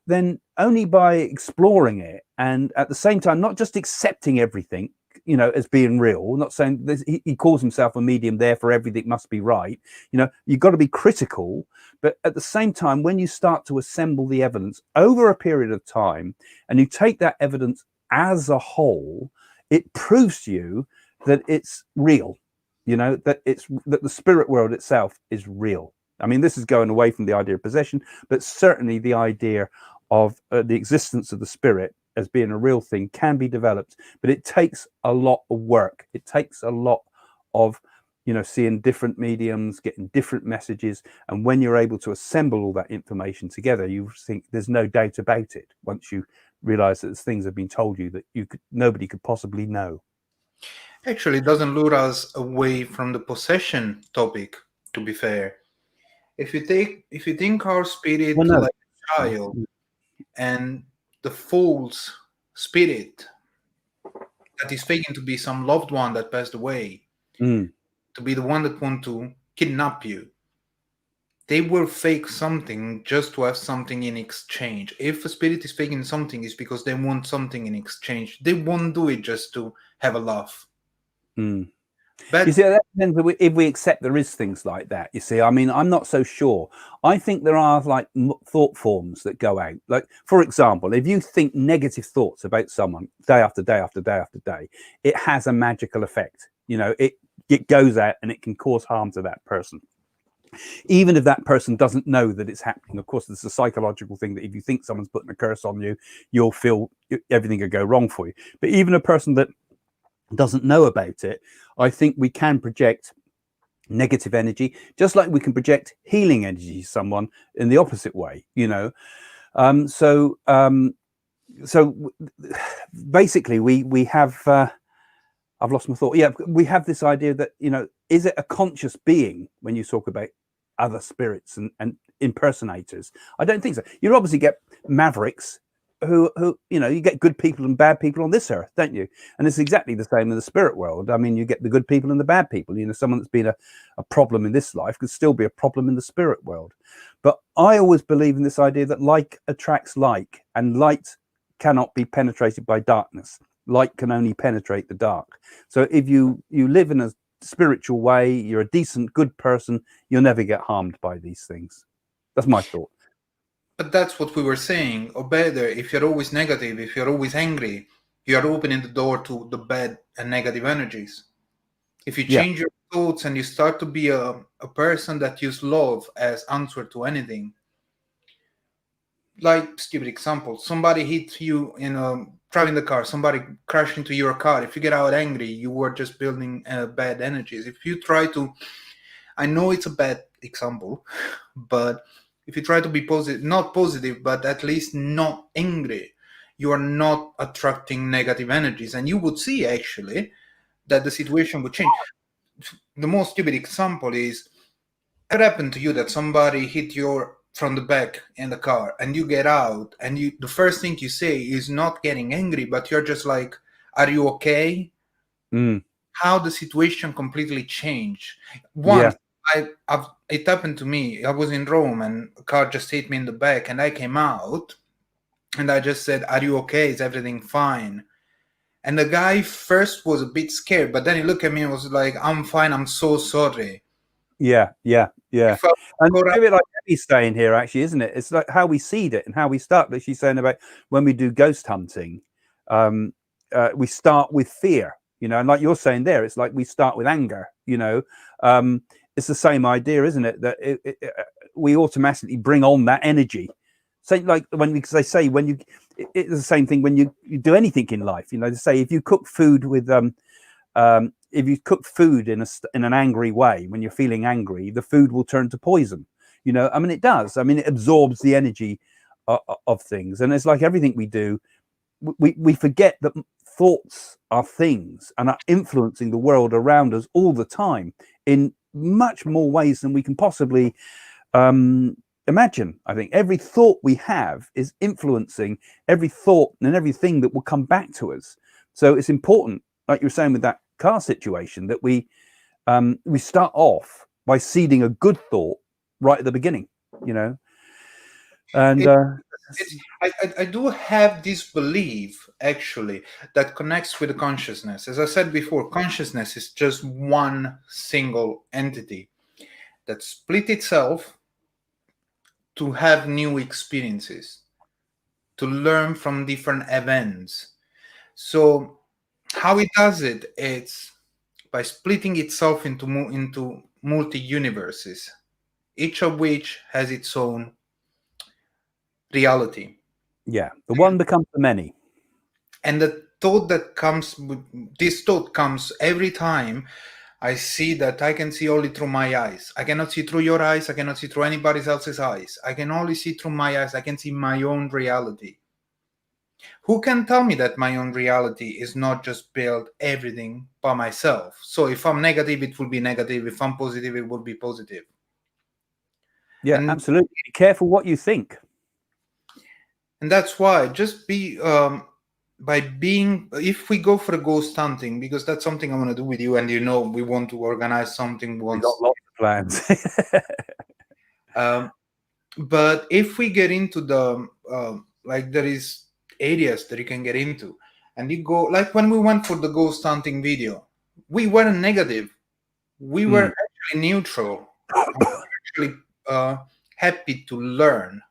then only by exploring it and at the same time not just accepting everything, you know, as being real, not saying this, he calls himself a medium, therefore everything must be right, you know. You've got to be critical, but at the same time, when you start to assemble the evidence over a period of time and you take that evidence as a whole, it proves to you that it's real, you know, that the spirit world itself is real. I mean, this is going away from the idea of possession, but certainly the idea of the existence of the spirit as being a real thing can be developed, but it takes a lot of work. It takes a lot of, you know, seeing different mediums, getting different messages. And when you're able to assemble all that information together, you think there's no doubt about it. Once you realize that things have been told you that nobody could possibly know. Actually, it doesn't lure us away from the possession topic, to be fair. If you think our spirit like a child, and the false spirit that is faking to be some loved one that passed away, to be the one that want to kidnap you, they will fake something just to have something in exchange. If a spirit is faking something, it's because they want something in exchange. They won't do it just to have a laugh. But you see, that depends if we accept there is things like that. You see, I mean, I'm not so sure. I think there are like thought forms that go out. Like, for example, if you think negative thoughts about someone day after day after day after day, it has a magical effect. You know, it goes out and it can cause harm to that person. Even if that person doesn't know that it's happening. Of course, there's a psychological thing that if you think someone's putting a curse on you, you'll feel everything could go wrong for you. But even a person that doesn't know about it, I think we can project negative energy just like we can project healing energy to someone in the opposite way, you know. So basically we have I've lost my thought. Yeah, we have this idea that, you know, is it a conscious being when you talk about other spirits and impersonators. I don't think so. You obviously get mavericks who you get good people and bad people on this earth, don't you? And it's exactly the same in the spirit world. I mean, you get the good people and the bad people. Someone that's been a problem in this life could still be a problem in the spirit world. But I always believe in this idea that like attracts like, and light cannot be penetrated by darkness. Light can only penetrate the dark. So if you live in a spiritual way, you're a decent, good person, you'll never get harmed by these things. That's my thought. But that's what we were saying. Or better, if you're always negative, if you're always angry, you're opening the door to the bad and negative energies. If you change your thoughts and you start to be a person that uses love as answer to anything, like stupid example, somebody hit you driving the car, somebody crashed into your car. If you get out angry, you were just building bad energies. If you try to, I know it's a bad example, but if you try to be positive, not positive, but at least not angry, you are not attracting negative energies. And you would see actually that the situation would change. The most stupid example is, what happened to you that somebody hit you from the back in the car and you get out and the first thing you say is not getting angry, but you're just like, are you okay? How the situation completely changed. Once it happened to me. I was in Rome and a car just hit me in the back and I came out and I just said, are you okay? Is everything fine? And the guy first was a bit scared, but then he looked at me and was like, I'm fine, I'm so sorry. Yeah. And a bit like Eddie's saying here, actually, isn't it? It's like how we seed it and how we start. But she's saying about when we do ghost hunting, we start with fear, and like you're saying there, it's like we start with anger, it's the same idea, isn't it? That we automatically bring on that energy. So like it's the same thing when you do anything in life, they say if you cook food with if you cook food in an angry way, when you're feeling angry, the food will turn to poison. It does. It absorbs the energy of things. And it's like everything we do, we forget that thoughts are things and are influencing the world around us all the time in much more ways than we can possibly imagine. I think every thought we have is influencing every thought and everything that will come back to us. So it's important, like you were saying with that car situation, that we start off by seeding a good thought right at the beginning, and I do have this belief actually that connects with the consciousness. As I said before, consciousness is just one single entity that split itself to have new experiences, to learn from different events. So how it does it? It's by splitting itself into multi-universes, each of which has its own reality. Yeah, the one becomes the many. And the thought that comes, this thought comes every time I see that I can see only through my eyes. I cannot see through your eyes. I cannot see through anybody else's eyes. I can only see through my eyes. I can see my own reality. Who can tell me that my own reality is not just built everything by myself? So if I'm negative, it will be negative. If I'm positive, it will be positive. Yeah, and absolutely. Be careful what you think. And that's why just be, if we go for a ghost hunting, because that's something I want to do with you, and we want to organize something once. We got lots of plans. But if we get into the, there is areas that you can get into, and you go, like when we went for the ghost hunting video, we weren't negative. We were actually neutral. We were actually happy to learn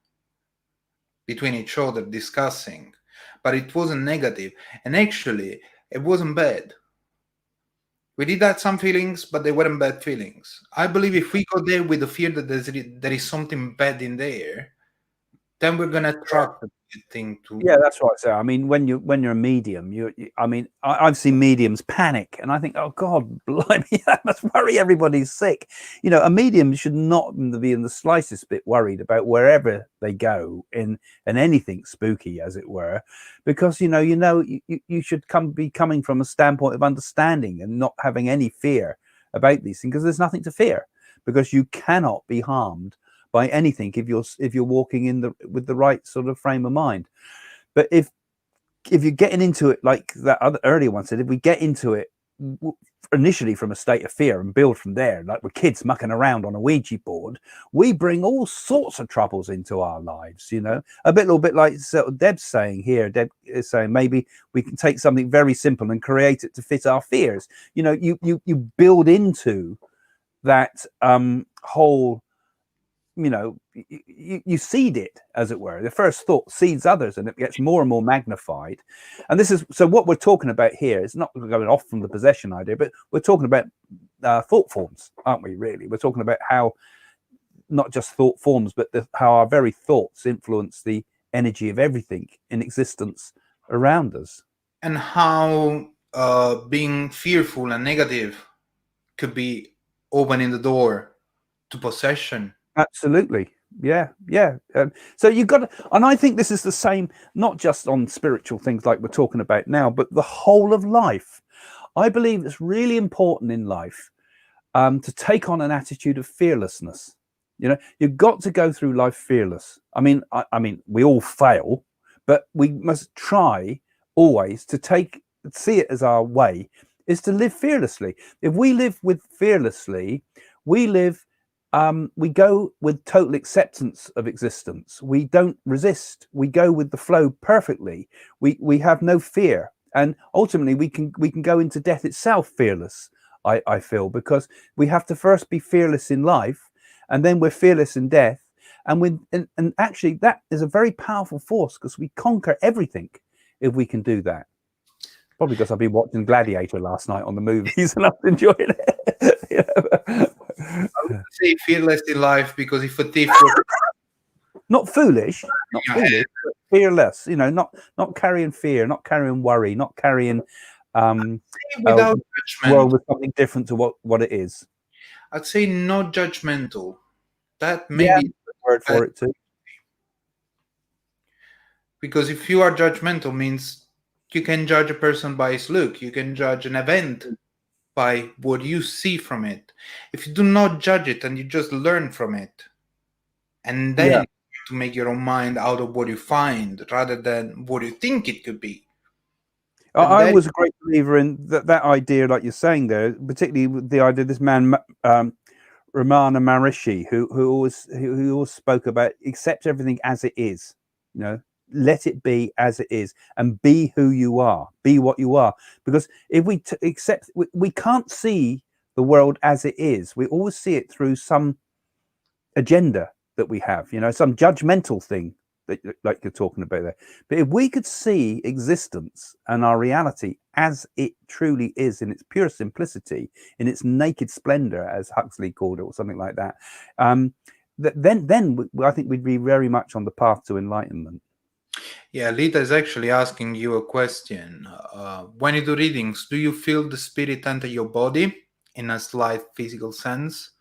between each other, discussing, but it wasn't negative. And actually, it wasn't bad. We did have some feelings, but they weren't bad feelings. I believe if we go there with the fear that there is something bad in there, then we're gonna attract the thing to. Yeah, that's right. So, when you're a medium, I've seen mediums panic, and I think, oh God, blimey, that must worry everybody's sick. A medium should not be in the slightest bit worried about wherever they go in anything spooky, as it were, because you should be coming from a standpoint of understanding and not having any fear about these things, because there's nothing to fear. because you cannot be harmed by anything if you're walking with the right sort of frame of mind. But if you're getting into it like that other earlier one said, if we get into it initially from a state of fear and build from there, like we're kids mucking around on a Ouija board, we bring all sorts of troubles into our lives, you know. A little bit like Deb's saying here. Deb is saying maybe we can take something very simple and create it to fit our fears. You know, you build into that whole, you know, you seed it, as it were. The first thought seeds others, and it gets more and more magnified. And this is, so what we're talking about here is not going off from the possession idea, but we're talking about thought forms, aren't we, really? We're talking about how, not just thought forms, but how our very thoughts influence the energy of everything in existence around us. And how being fearful and negative could be opening the door to possession. Absolutely. Yeah. So you've got to, and I think this is the same, not just on spiritual things like we're talking about now, but the whole of life. I believe it's really important in life to take on an attitude of fearlessness. You know, you've got to go through life fearless. I mean, we all fail, but we must try always to see it as our way is to live fearlessly. If we live with fearlessly, we go with total acceptance of existence. We don't resist. We go with the flow perfectly. We have no fear, and ultimately we can go into death itself fearless. I feel, because we have to first be fearless in life, and then we're fearless in death. And actually that is a very powerful force, because we conquer everything if we can do that. Probably because I've been watching Gladiator last night on the movies and I'm enjoying it. You know? I would say fearless in life, because if a thief not foolish, but fearless, you know, not carrying fear, not carrying worry, not carrying without judgment, world with something different to what it is. I'd say not judgmental. That may be the word for it too. Because if you are judgmental, means you can judge a person by his look. You can judge an event by what you see from it. If you do not judge it and you just learn from it, and then to make your own mind out of what you find rather than what you think it could be. I was a great believer in that idea, like you're saying there, particularly with the idea of this man, Ramana Maharishi, who always spoke about accept everything as it is, you know, let it be as it is, and be who you are, be what you are. Because if we accept, we can't see the world as it is. We always see it through some agenda that we have, you know, some judgmental thing that, like you're talking about there. But if we could see existence and our reality as it truly is, in its pure simplicity, in its naked splendor, as Huxley called it, or something like that, then I think we'd be very much on the path to enlightenment. Yeah, Lita is actually asking you a question. When you do readings, do you feel the spirit enter your body in a slight physical sense,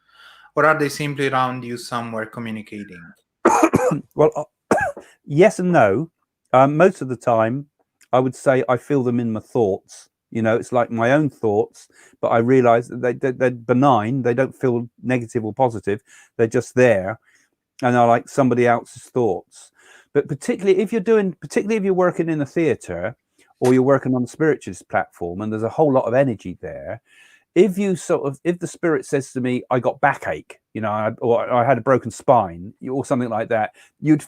or are they simply around you somewhere communicating? Well, yes and no. Most of the time, I would say I feel them in my thoughts. You know, it's like my own thoughts, but I realize that they're benign. They don't feel negative or positive. They're just there, and are like somebody else's thoughts. But particularly if you're working in a theatre, or you're working on the spiritualist platform, and there's a whole lot of energy there, if the spirit says to me, I got backache, you know, or I had a broken spine, or something like that, you'd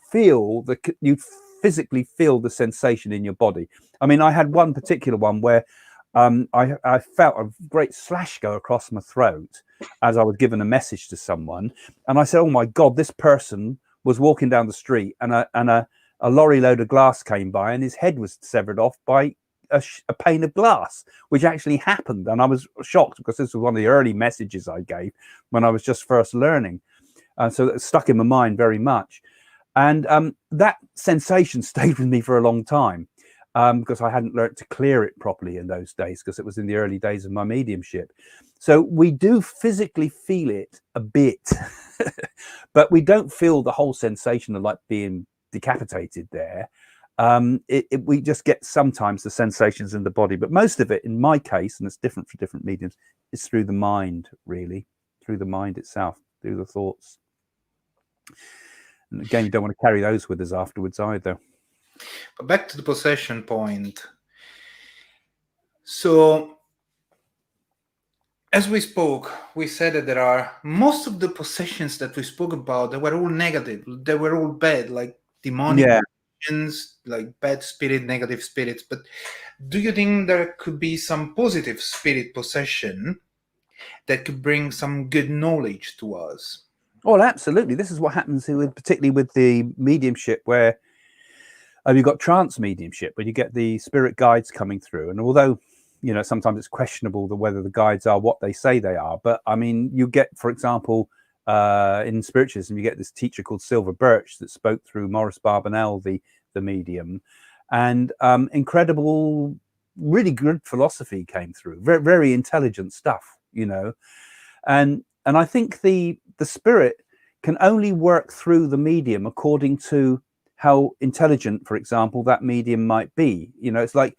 physically feel the sensation in your body. I mean, I had one particular one where I felt a great slash go across my throat as I was giving a message to someone, and I said, oh my God, this person was walking down the street, and a lorry load of glass came by, and his head was severed off by a pane of glass, which actually happened. And I was shocked, because this was one of the early messages I gave when I was just first learning, so that stuck in my mind very much. And that sensation stayed with me for a long time, because I hadn't learned to clear it properly in those days, because it was in the early days of my mediumship. So we do physically feel it a bit, but we don't feel the whole sensation of like being decapitated there. We just get sometimes the sensations in the body, but most of it, in my case, and it's different for different mediums, is through the mind, really, through the mind itself. do the thoughts. And again, you don't want to carry those with us afterwards either. But back to the possession point. So, as we spoke, we said that there are most of the possessions that we spoke about, they were all negative. They were all bad, like demonic possessions, like bad spirit, negative spirits. But do you think there could be some positive spirit possession that could bring some good knowledge to us? Well, absolutely. This is what happens with, particularly with the mediumship, where you've got trance mediumship, where you get the spirit guides coming through. And although, you know, sometimes it's questionable whether the guides are what they say they are, but I mean, you get, for example, in Spiritualism, you get this teacher called Silver Birch that spoke through Maurice Barbanel, the medium, and incredible, really good philosophy came through. Very, very intelligent stuff, you know. And I think the spirit can only work through the medium according to how intelligent, for example, that medium might be. You know, it's like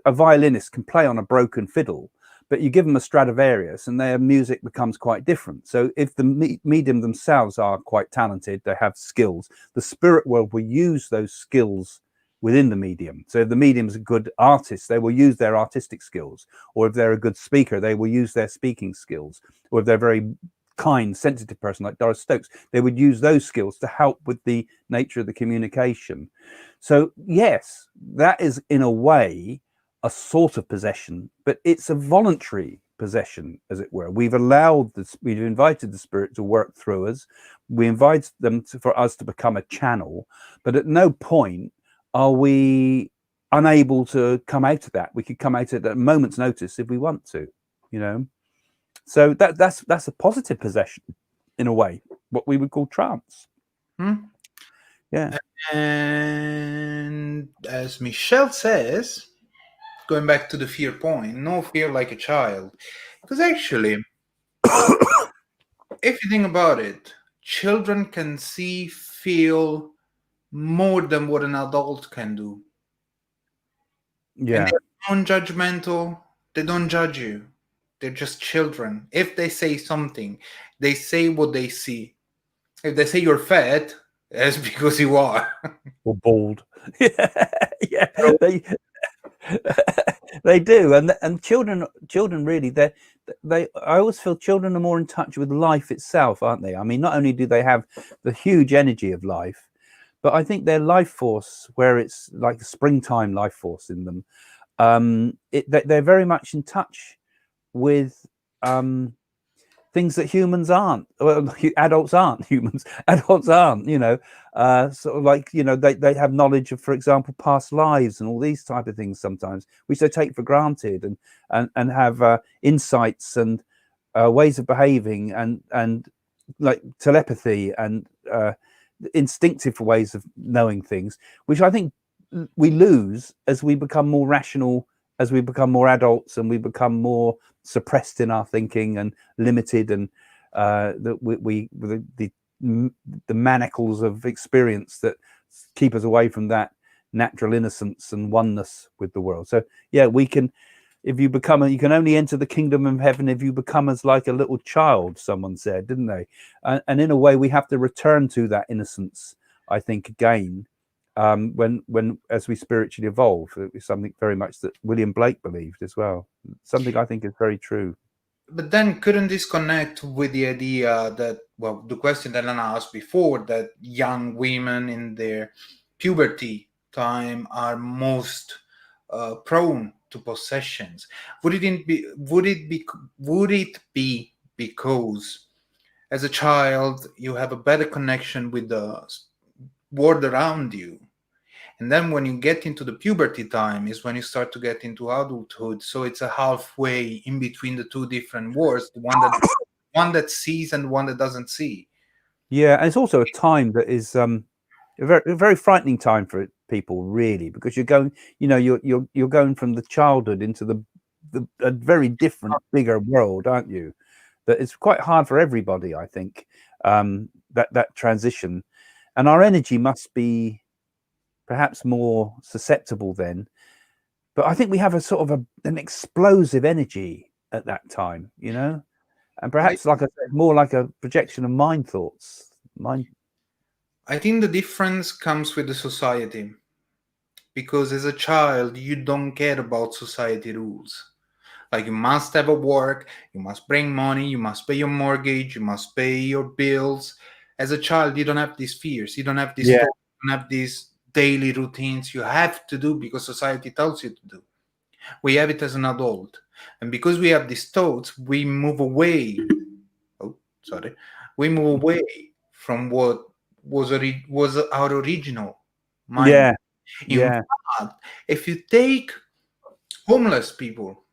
a violinist can play on a broken fiddle, but you give them a Stradivarius and their music becomes quite different. So if the medium themselves are quite talented, they have skills, the spirit world will use those skills within the medium. So if the medium's a good artist, they will use their artistic skills, or if they're a good speaker, they will use their speaking skills, or if they're very kind, sensitive person like Doris Stokes, they would use those skills to help with the nature of the communication. So yes, that is in a way a sort of possession, but it's a voluntary possession, as it were. We've invited the spirit to work through us. We invite them for us to become a channel, but at no point are we unable to come out of that. We could come out of it at a moment's notice if we want to, you know. So that's a positive possession in a way, what we would call trance. Yeah. And as Michelle says, going back to the fear point, no fear like a child. Because actually, if you think about it, children can see, feel more than what an adult can do. Yeah. And they're non-judgmental. They don't judge you. They're just children. If they say something, they say what they see. If they say you're fat, that's because you are. Or bald. Yeah. They do. And children really, I always feel children are more in touch with life itself, aren't they? I mean, not only do they have the huge energy of life, but I think their life force, where it's like a springtime life force in them, they're very much in touch with things that humans aren't. Well, adults aren't humans. Adults aren't, you know, sort of like, you know, they have knowledge of, for example, past lives and all these type of things sometimes, which they take for granted, and have insights and ways of behaving and like telepathy and instinctive ways of knowing things, which I think we lose as we become more rational, as we become more adults, and we become more suppressed in our thinking and limited, and the manacles of experience that keep us away from that natural innocence and oneness with the world. So yeah, we can, if you become you can only enter the kingdom of heaven if you become as like a little child, someone said, didn't they? And in a way we have to return to that innocence, I think, again, when as we spiritually evolve. It's something very much that William Blake believed as well, something I think is very true. But then couldn't this connect with the idea that, well, the question that Anna asked before, that young women in their puberty time are most prone to possessions? Would it be because as a child you have a better connection with the world around you, and then when you get into the puberty time is when you start to get into adulthood, so it's a halfway in between the two different worlds, the one that sees and the one that doesn't see? Yeah, and it's also a time that is a very frightening time for people, really, because you're going, you know, you're going from the childhood into a very different, bigger world, aren't you? That it's quite hard for everybody, I think, that transition, and our energy must be perhaps more susceptible then. But I think we have a sort of an explosive energy at that time, you know. And perhaps, like I said, more like a projection of mind thoughts. I think the difference comes with the society, because as a child you don't care about society rules. Like, you must have a work, you must bring money, you must pay your mortgage, you must pay your bills. As a child, you don't have these fears, you don't have these thoughts, you don't have these daily routines you have to do because society tells you to do. We have it as an adult. And because we have these thoughts, we move away. Oh, sorry. We move away from what was our original mind. In fact, if you take homeless people,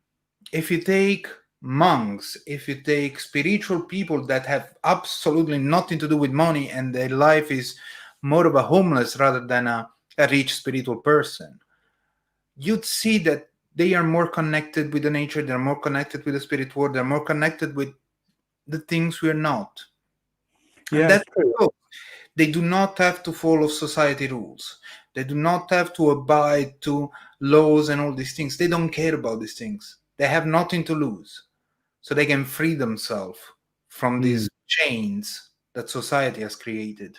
if you take monks, if you take spiritual people that have absolutely nothing to do with money and their life is more of a homeless rather than a rich spiritual person, you'd see that they are more connected with the nature, they're more connected with the spirit world, they're more connected with the things we're not. And that's true. They do not have to follow society rules. They do not have to abide to laws and all these things. They don't care about these things. They have nothing to lose. So they can free themselves from these chains that society has created.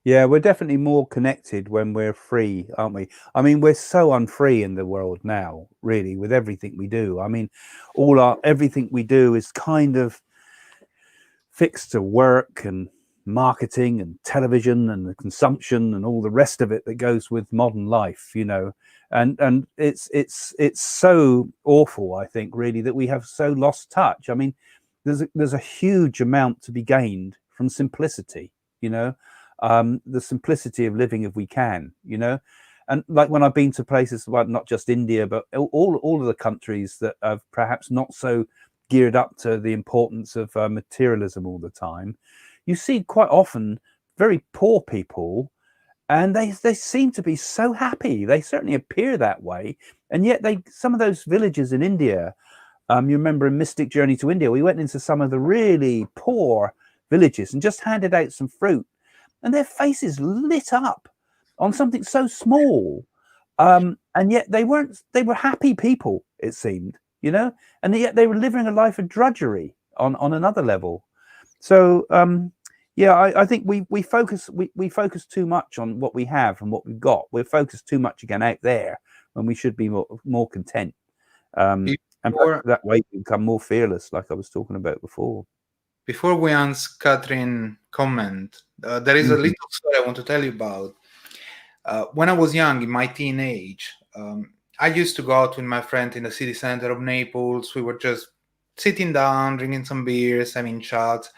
Yeah, we're definitely more connected when we're free, aren't we? I mean, we're so unfree in the world now, really, with everything we do. I mean, everything we do is kind of fixed to work and marketing and television and the consumption and all the rest of it that goes with modern life, you know. And it's so awful, I think, really, that we have so lost touch. I mean, there's a huge amount to be gained from simplicity, you know. The simplicity of living if we can, you know. And like when I've been to places, well, not just India, but all of the countries that have perhaps not so geared up to the importance of materialism all the time, you see quite often very poor people, and they seem to be so happy. They certainly appear that way, and yet some of those villages in India, you remember in Mystic Journey to India, we went into some of the really poor villages and just handed out some fruit, and their faces lit up on something so small, and yet they were happy people, it seemed, you know, and yet they were living a life of drudgery on another level. So yeah, I think we focus too much on what we have and what we've got. We're focused too much again out there when we should be more content, and that way we become more fearless, like I was talking about before. Before we answer Catherine's comment, there is a little story I want to tell you about. When I was young, in my teenage, I used to go out with my friend in the city center of Naples. We were just sitting down, drinking some beers, having chats,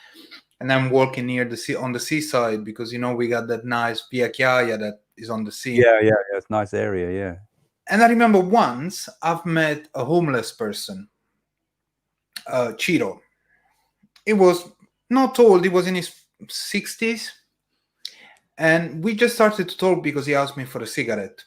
and then walking near the sea on the seaside, because, you know, we got that nice Via Chiaia that is on the sea. Yeah, it's a nice area, yeah. And I remember once I've met a homeless person, Ciro. He was not old, he was in his 60s. And we just started to talk because he asked me for a cigarette.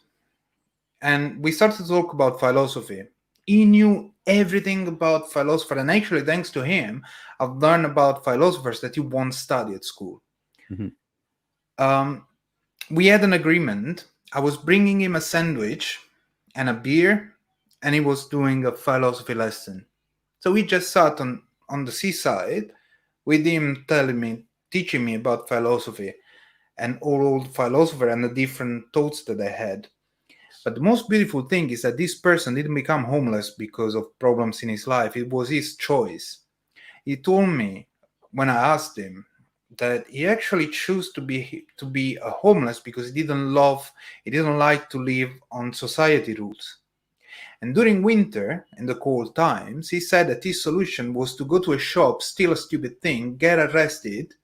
And we started to talk about philosophy. He knew everything about philosophy. And actually, thanks to him, I've learned about philosophers that you won't study at school. We had an agreement. I was bringing him a sandwich and a beer, and he was doing a philosophy lesson. So we just sat on the seaside with him teaching me about philosophy and all philosopher and the different thoughts that they had. But the most beautiful thing is that this person didn't become homeless because of problems in his life. It was his choice. He told me when I asked him that he actually chose to be a homeless because he didn't like to live on society rules. And during winter, in the cold times, he said that his solution was to go to a shop, steal a stupid thing, get arrested,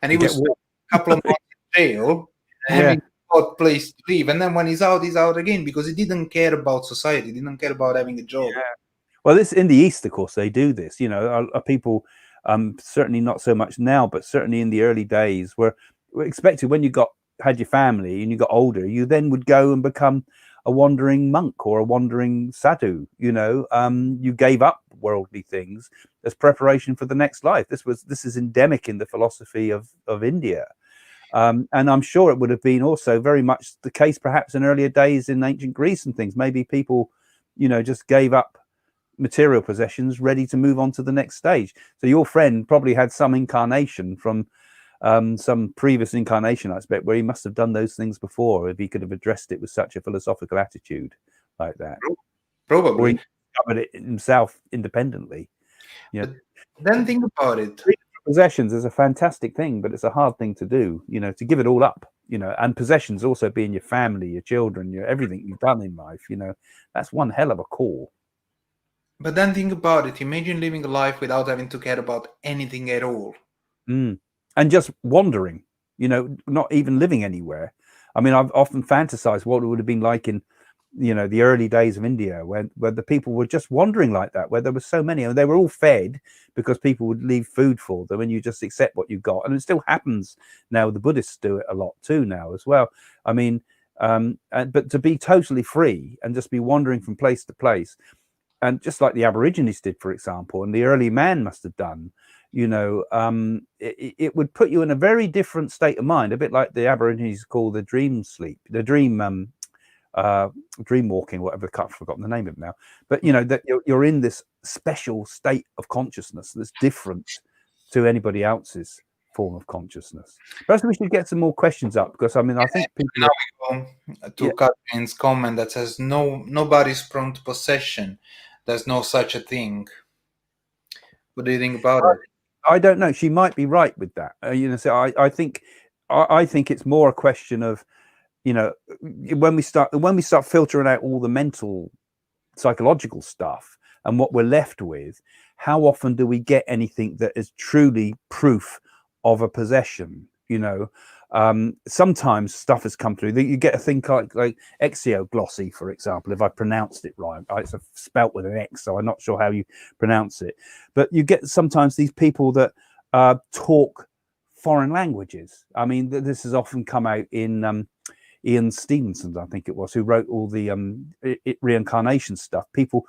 and he was a couple of months in jail, having a place to live. And then when he's out again, because he didn't care about society, he didn't care about having a job. Well, this in the East, of course, they do this. You know, people certainly not so much now, but certainly in the early days, were expected when you had your family and you got older, you then would go and become a wandering monk or a wandering sadhu. You know, you gave up worldly things as preparation for the next life. This is endemic in the philosophy of India. And I'm sure it would have been also very much the case perhaps in earlier days in ancient Greece and things. Maybe people, you know, just gave up material possessions ready to move on to the next stage. So your friend probably had some incarnation from some previous incarnation, I expect, where he must have done those things before, if he could have addressed it with such a philosophical attitude like that. Probably. Or he discovered it himself independently. But then think about it. Possessions is a fantastic thing, but it's a hard thing to do, to give it all up, and possessions also being your family, your children, your everything you've done in life, that's one hell of a call. But then think about it. Imagine living a life without having to care about anything at all. And just wandering, not even living anywhere. I mean, I've often fantasized what it would have been like in, the early days of India, where the people were just wandering like that, where there were so many, and they were all fed because people would leave food for them, and you just accept what you got. And it still happens now. The Buddhists do it a lot too now as well. I mean, but to be totally free and just be wandering from place to place, and just like the Aborigines did, for example, and the early man must have done, it would put you in a very different state of mind, a bit like the Aborigines call the dream sleep, the dream walking, whatever. I've forgotten the name of it now, but that you're in this special state of consciousness that's different to anybody else's form of consciousness. Perhaps we should get some more questions up, because I mean, I think people. Now we go to Catherine's comment that says, nobody's prone to possession. There's no such a thing. What do you think about it? I don't know. She might be right with that. So I think it's more a question of, when we start filtering out all the mental, psychological stuff, and what we're left with, how often do we get anything that is truly proof of a possession? Sometimes stuff has come through. You get a thing like exoglossy, for example, if I pronounced it right. It's spelt with an X, so I'm not sure how you pronounce it. But you get sometimes these people that talk foreign languages. I mean, this has often come out in Ian Stevenson, I think it was, who wrote all the reincarnation stuff. People,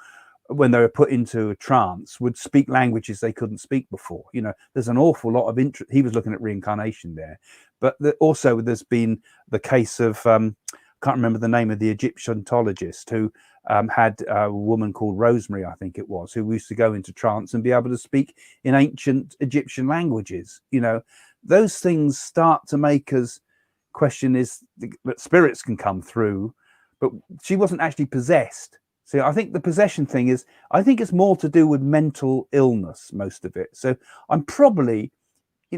when they were put into a trance, would speak languages they couldn't speak before. There's an awful lot of interest. He was looking at reincarnation there, but also there's been the case of can't remember the name of the Egyptologist who had a woman called Rosemary, I think it was, who used to go into trance and be able to speak in ancient Egyptian languages. Those things start to make us question is that spirits can come through, but she wasn't actually possessed. So I think the possession thing is, I think it's more to do with mental illness, most of it. So I'm probably,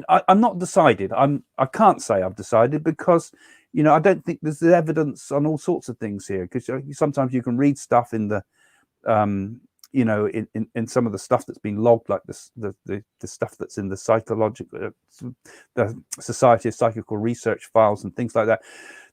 I'm not decided. I can't say I've decided, because, I don't think there's evidence on all sorts of things here, because sometimes you can read stuff in the, in some of the stuff that's been logged, like the stuff that's in the psychological, the Society of Psychical Research files and things like that,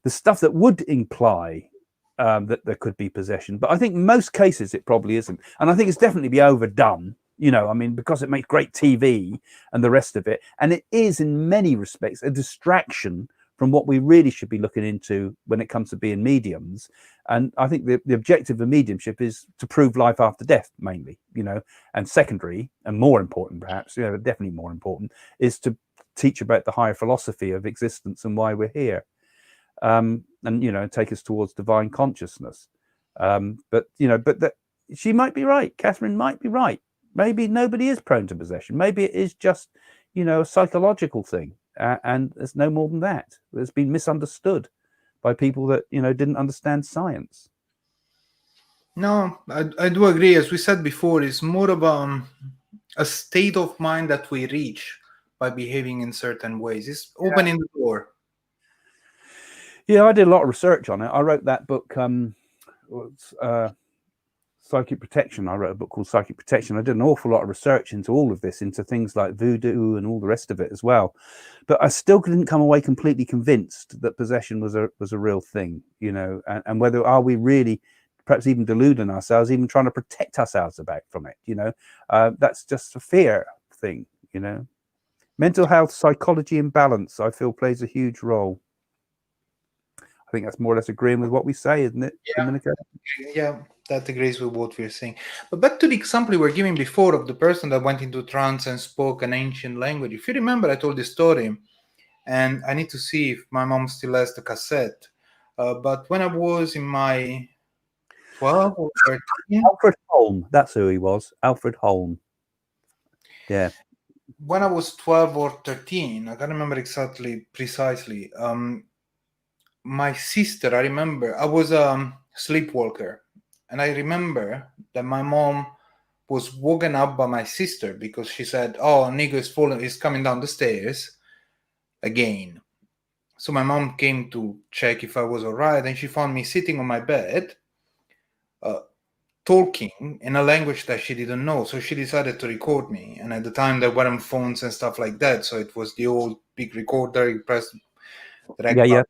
the stuff that would imply that there could be possession. But I think in most cases it probably isn't, and I think it's definitely be overdone. I mean, because it makes great TV and the rest of it, and it is in many respects a distraction from what we really should be looking into when it comes to being mediums. And I think the objective of mediumship is to prove life after death mainly, and secondary and more important, perhaps, definitely more important, is to teach about the higher philosophy of existence and why we're here, and take us towards divine consciousness. But she might be right. Catherine might be right. Maybe nobody is prone to possession. Maybe it is just, a psychological thing. And there's no more than that. It's been misunderstood by people that, didn't understand science. No, I do agree. As we said before, it's more of a state of mind that we reach by behaving in certain ways. It's opening the door. Yeah, I did a lot of research on it. I wrote that book, Psychic Protection. I wrote a book called Psychic Protection. I did an awful lot of research into all of this, into things like voodoo and all the rest of it as well. But I still didn't come away completely convinced that possession was a real thing, and whether are we really perhaps even deluding ourselves, even trying to protect ourselves from it, that's just a fear thing, Mental health, psychology, and balance, I feel, plays a huge role. I think that's more or less agreeing with what we say, isn't it, Domenico? Yeah, that agrees with what we're saying. But back to the example we were giving before of the person that went into trance and spoke an ancient language. If you remember, I told this story, and I need to see if my mom still has the cassette. But when I was in my 12 or 13. Alfred Holm, that's who he was. Alfred Holm. Yeah. When I was 12 or 13, I can't remember precisely. My sister, I remember, I was a sleepwalker, and I remember that my mom was woken up by my sister because she said, "Oh, Nico is coming down the stairs again." So my mom came to check if I was all right, and she found me sitting on my bed, talking in a language that she didn't know. So she decided to record me. And at the time, there weren't phones and stuff like that, so it was the old big recorder. You press the rec Yeah.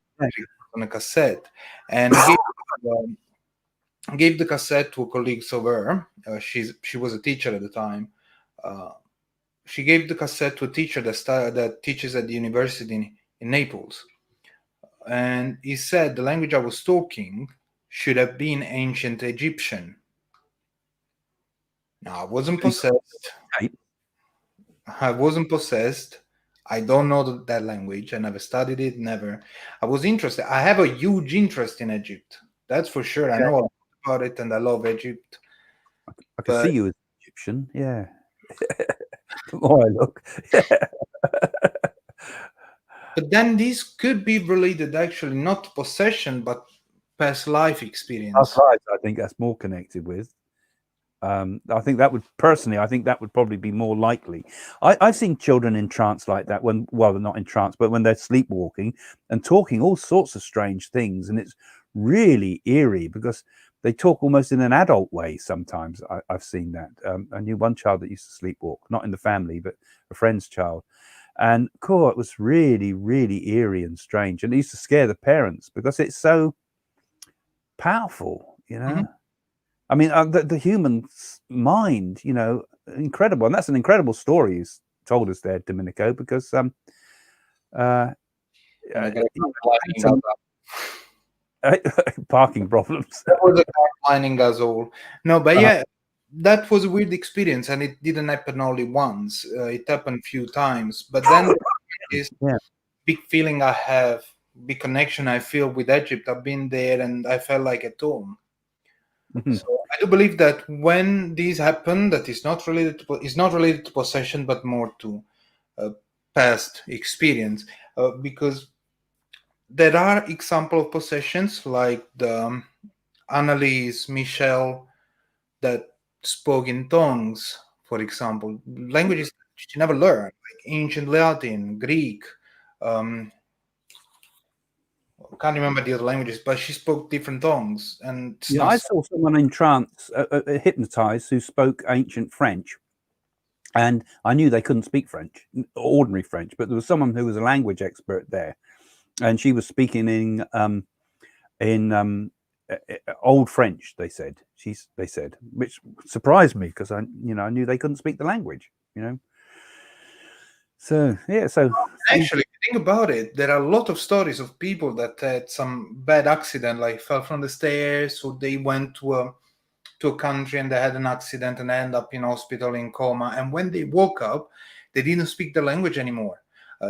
on a cassette, and gave the cassette to a colleague of her. She was a teacher at the time. She gave the cassette to a teacher that teaches at the university in Naples. And he said the language I was talking should have been ancient Egyptian. Now, I wasn't possessed. I don't know that language. I never studied it, never. I was interested. I have a huge interest in Egypt. That's for sure. I know a lot about it, and I love Egypt. I can see you as Egyptian, yeah. The more I look. But then these could be related actually not to possession, but past life experience. That's right. I think that's more connected with. I think that would probably be more likely. I've seen children in trance like that they're not in trance, but when they're sleepwalking and talking all sorts of strange things. And it's really eerie because they talk almost in an adult way sometimes. I've seen that. I knew one child that used to sleepwalk, not in the family, but a friend's child. And cool, it was really, really eerie and strange. And it used to scare the parents because it's so powerful, you know? Mm-hmm. I mean, the human mind, you know, incredible. And that's an incredible story you told us there, Domenico, because parking problems. That was a car mining us all. No, but yeah, that was a weird experience, and it didn't happen only once. It happened a few times. But then this big feeling I have, big connection I feel with Egypt. I've been there, and I felt like at home. Mm-hmm. So I do believe that when these happen, that is not related to possession, but more to past experience, because there are examples of possessions like the Annalise Michel that spoke in tongues, for example, languages she never learned, like ancient Latin, Greek. I can't remember the other languages, but she spoke different tongues. And yeah, I saw someone in trance, hypnotized, who spoke ancient French, and I knew they couldn't speak French, ordinary French, but there was someone who was a language expert there, and she was speaking in old French. They said, which surprised me because I knew they couldn't speak the language, you know. So yeah, actually, if you think about it, there are a lot of stories of people that had some bad accident, like fell from the stairs, or they went to a country and they had an accident and end up in hospital in coma. And when they woke up, they didn't speak the language anymore.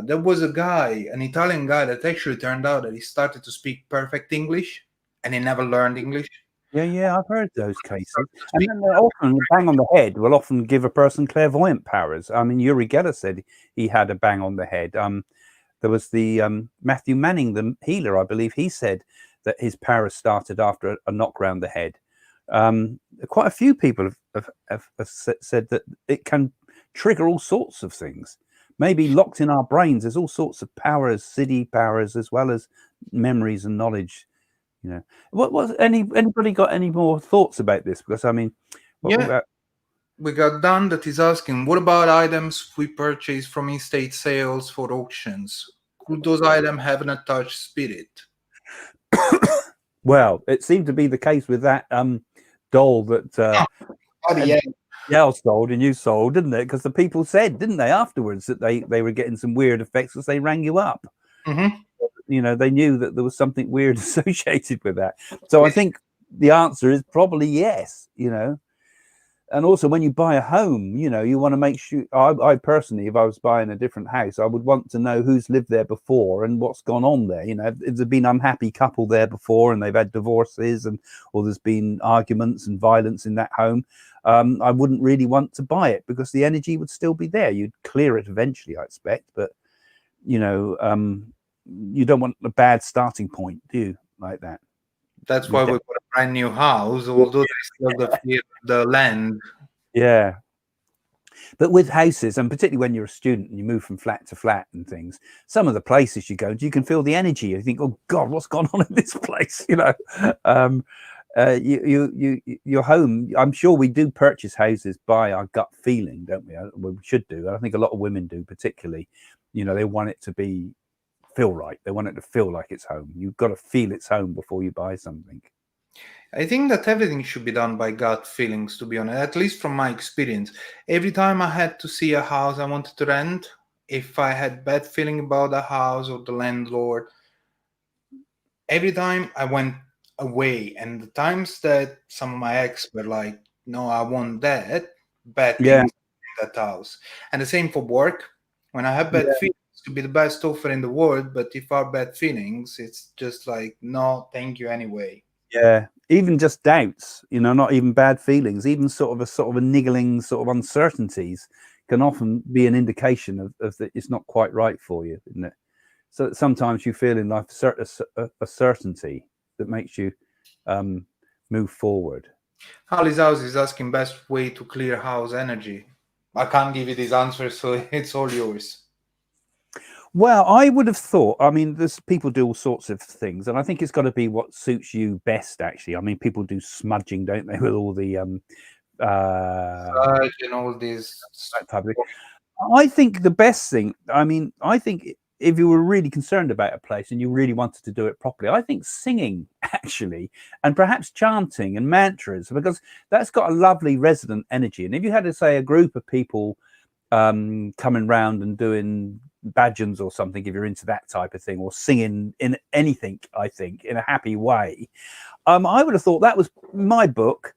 There was a guy, an Italian guy, that actually turned out that he started to speak perfect English, and he never learned English. Yeah, I've heard those cases. And then often bang on the head will often give a person clairvoyant powers. I mean, Uri Geller said he had a bang on the head. There was the Matthew Manning, the healer, I believe. He said that his powers started after a knock round the head. Quite a few people have said that it can trigger all sorts of things. Maybe locked in our brains, there's all sorts of powers, city powers, as well as memories and knowledge. You know, what was anybody got any more thoughts about this? Because I mean, we got Dan that is asking, what about items we purchase from estate sales for auctions? Could those items have an attached spirit? Well, it seemed to be the case with that doll that Yale sold and you sold, didn't it? Because the people said, didn't they, afterwards, that they were getting some weird effects because they rang you up. Mm-hmm. You know, they knew that there was something weird associated with that. So I think the answer is probably yes, you know. And also, when you buy a home, you know, you want to make sure. I personally, if I was buying a different house, I would want to know who's lived there before and what's gone on there. You know, if there's been unhappy couple there before and they've had divorces, and or there's been arguments and violence in that home, I wouldn't really want to buy it because the energy would still be there. You'd clear it eventually, I expect, but you know, you don't want a bad starting point, do you? Like that. That's why we got a brand new house, although there's still the fear of the land. Yeah. But with houses, and particularly when you're a student and you move from flat to flat and things, some of the places you go to, you can feel the energy. You think, oh God, what's gone on in this place? You know, your home. I'm sure we do purchase houses by our gut feeling, don't we? We should do. I think a lot of women do, particularly. You know, they want it to feel right. They want it to feel like it's home. You've got to feel it's home before you buy something. I think that everything should be done by gut feelings, to be honest, at least from my experience. Every time I had to see a house I wanted to rent, if I had bad feeling about the house or the landlord, every time I went away. And the times that some of my ex were like, no, I want that, bad things in that house. And the same for work. When I have bad feelings, to be the best offer in the world, but if our bad feelings, it's just like, no, thank you anyway. Yeah, even just doubts, you know, not even bad feelings, even sort of a niggling sort of uncertainties can often be an indication of that it's not quite right for you, isn't it? So sometimes you feel in life a certainty that makes you move forward. Holly's house is asking best way to clear house energy. I can't give you this answer, so it's all yours. Well, I would have thought, I mean, there's people do all sorts of things, and I think it's got to be what suits you best, actually. I mean, people do smudging, don't they, with all the And all these. I think the best thing, I mean, I think if you were really concerned about a place and you really wanted to do it properly, I think singing actually, and perhaps chanting and mantras, because that's got a lovely resonant energy. And if you had to say a group of people coming round and doing bhajans or something, if you're into that type of thing, or singing in anything, I think in a happy way, I would have thought that was my book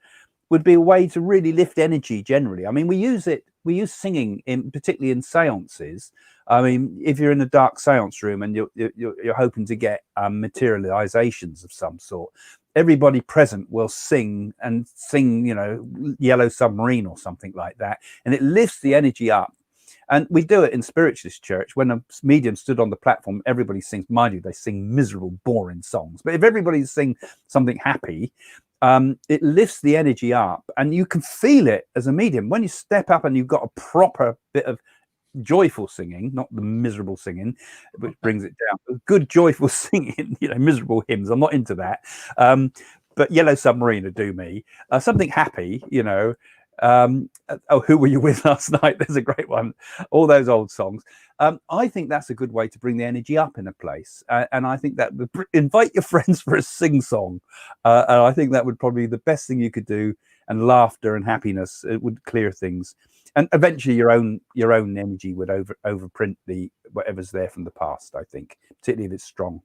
would be a way to really lift energy generally. I mean, we use singing in particularly in seances. I mean, if you're in a dark seance room and you're hoping to get materializations of some sort, everybody present will sing, you know, Yellow Submarine or something like that, and it lifts the energy up. And we do it in Spiritualist Church. When a medium stood on the platform, everybody sings. Mind you, they sing miserable, boring songs. But if everybody sings something happy, it lifts the energy up, and you can feel it as a medium. When you step up and you've got a proper bit of joyful singing, not the miserable singing, which brings it down. Good joyful singing, you know, miserable hymns. I'm not into that. But Yellow Submarine would do me. Something happy, you know. Who were you with last night? There's a great one. All those old songs. I think that's a good way to bring the energy up in a place, and I think that would invite your friends for a sing song. And I think that would probably be the best thing you could do. And laughter and happiness, it would clear things, and eventually your own energy would overprint the whatever's there from the past. I think, particularly if it's strong.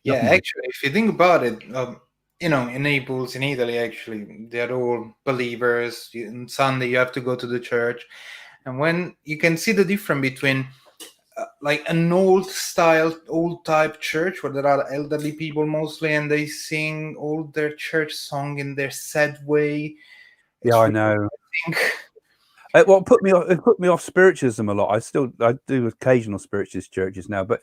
Yeah, actually, if you think about it, you know, in Naples, in Italy, actually, they're all believers. On Sunday, you have to go to the church. And when you can see the difference between like an old style, old type church where there are elderly people mostly, and they sing all their church song in their sad way. Yeah, I know. Well, it put me off spiritualism a lot. I do occasional spiritualist churches now, but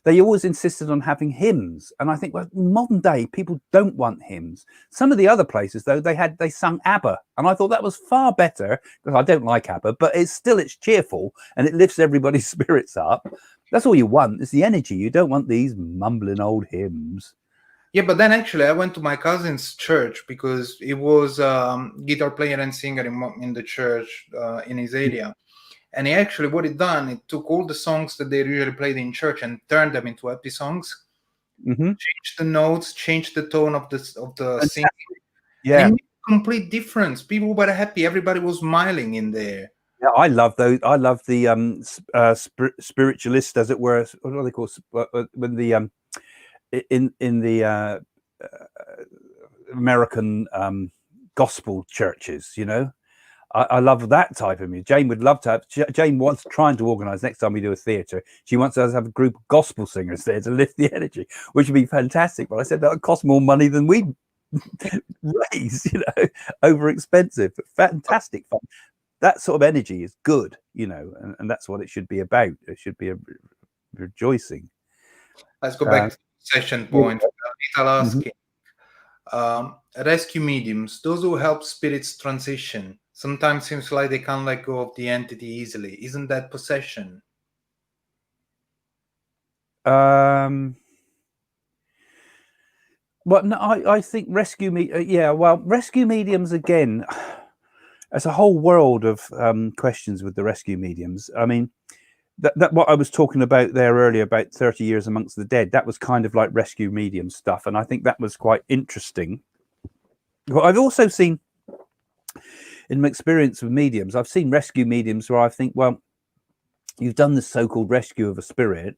they always insisted on having hymns, and I think, well, modern day people don't want hymns. Some of the other places though, they sung ABBA, and I thought that was far better, because I don't like ABBA, but it's cheerful and it lifts everybody's spirits up. That's all you want, is the energy. You don't want these mumbling old hymns. Yeah, but then actually I went to my cousin's church because he was guitar player and singer in the church in his area. And he actually, what he done, it took all the songs that they usually played in church and turned them into happy songs. Changed the notes, changed the tone of the singing. Yeah, and it made a complete difference. People were happy. Everybody was smiling in there. Yeah, I love those. I love the spiritualist, as it were. What are they called? When the in the American gospel churches, you know. I love that type of music. Jane would love to have. Jane wants trying to organise next time we do a theatre. She wants us to have a group of gospel singers there to lift the energy, which would be fantastic. But I said that would cost more money than we raise, you know, over expensive, but fantastic fun. That sort of energy is good, you know, and that's what it should be about. It should be a rejoicing. Let's go back to the session point. Little asking, rescue mediums, those who help spirits transition, sometimes seems like they can't let go of the entity easily. Isn't that possession? Well, no, I think rescue rescue mediums again. There's a whole world of questions with the rescue mediums. I mean, that what I was talking about there earlier about 30 years amongst the dead, that was kind of like rescue medium stuff, and I think that was quite interesting. But I've also seen, in my experience with mediums, I've seen rescue mediums where I think, well, you've done this so-called rescue of a spirit,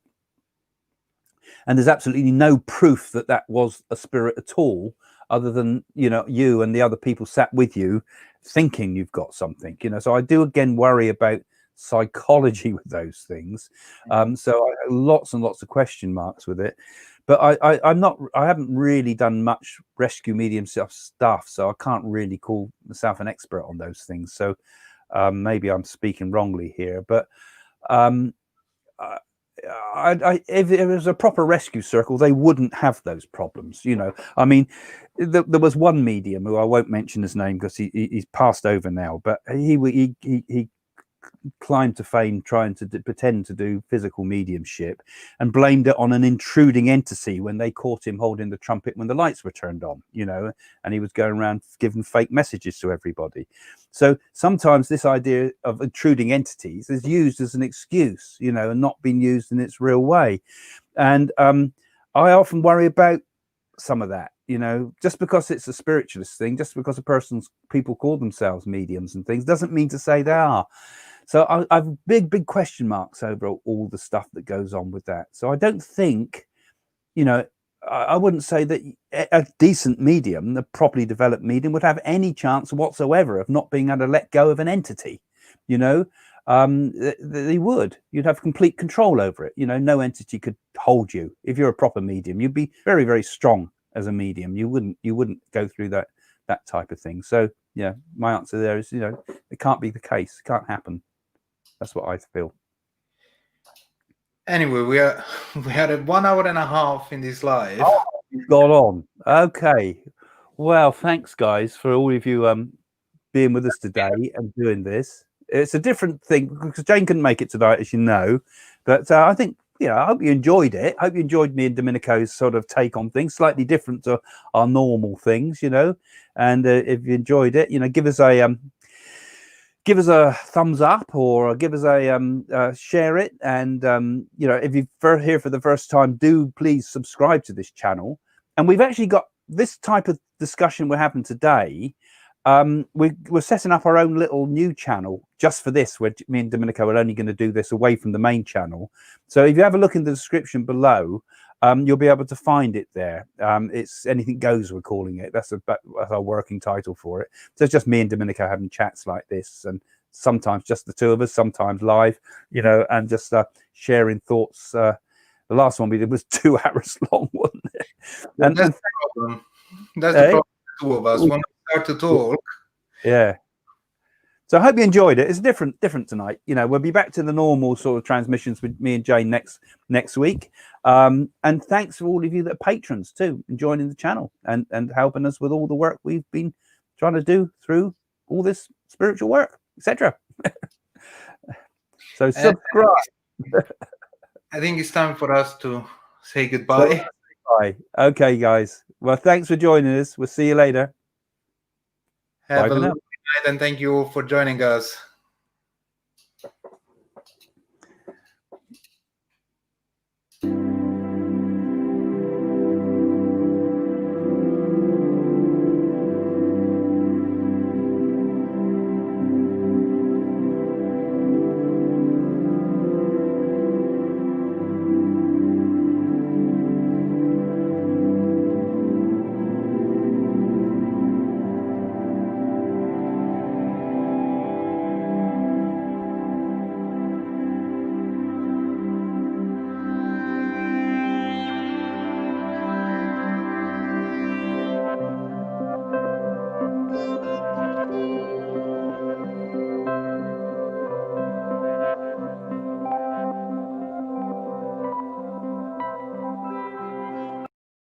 and there's absolutely no proof that that was a spirit at all, other than, you know, you and the other people sat with you thinking you've got something, you know. So I do again worry about psychology with those things. So lots and lots of question marks with it. But I haven't really done much rescue medium stuff, so I can't really call myself an expert on those things. So maybe I'm speaking wrongly here, but if it was a proper rescue circle, they wouldn't have those problems, you know. I mean, there was one medium who I won't mention his name because he's passed over now, but he climbed to fame trying to pretend to do physical mediumship and blamed it on an intruding entity when they caught him holding the trumpet when the lights were turned on, you know, and he was going around giving fake messages to everybody. So sometimes this idea of intruding entities is used as an excuse, you know, and not being used in its real way. And I often worry about some of that, you know. Just because it's a spiritualist thing, just because people call themselves mediums and things, doesn't mean to say they are. So I've big question marks over all the stuff that goes on with that. So I don't think, you know, I wouldn't say that a decent medium, a properly developed medium, would have any chance whatsoever of not being able to let go of an entity, you know. They would. You'd have complete control over it. You know, no entity could hold you. If you're a proper medium, you'd be very, very strong as a medium. You wouldn't go through that type of thing. So yeah, my answer there is, you know, it can't be the case. It can't happen. That's what I feel. Anyway, we had a 1 hour and a half in this live. Oh, you've gone on. Okay. Well, thanks guys for all of you being with us today and doing this. It's a different thing because Jane couldn't make it tonight, as you know. But I think, you know, I hope you enjoyed it. I hope you enjoyed me and Domenico's sort of take on things, slightly different to our normal things, you know. And if you enjoyed it, you know, give us a thumbs up or give us a share it. And you know, if you're here for the first time, do please subscribe to this channel. And we've actually got this type of discussion we're having today. We're setting up our own little new channel just for this, where me and Domenico are only going to do this away from the main channel. So if you have a look in the description below, you'll be able to find it there. It's Anything Goes, we're calling it. That's our working title for it. So it's just me and Domenico having chats like this, and sometimes just the two of us, sometimes live, you know, and just sharing thoughts. The last one we did was 2 hours long, wasn't it? And that's the problem. That's the problem. The two of us, when we start to talk. Yeah. So I hope you enjoyed it. It's different tonight. You know, we'll be back to the normal sort of transmissions with me and Jane next week. And thanks for all of you that are patrons too, and joining the channel and helping us with all the work we've been trying to do through all this spiritual work, etc. So subscribe. I think it's time for us to say goodbye. Bye. Okay, guys. Well, thanks for joining us. We'll see you later. Have a lovely night, and thank you all for joining us.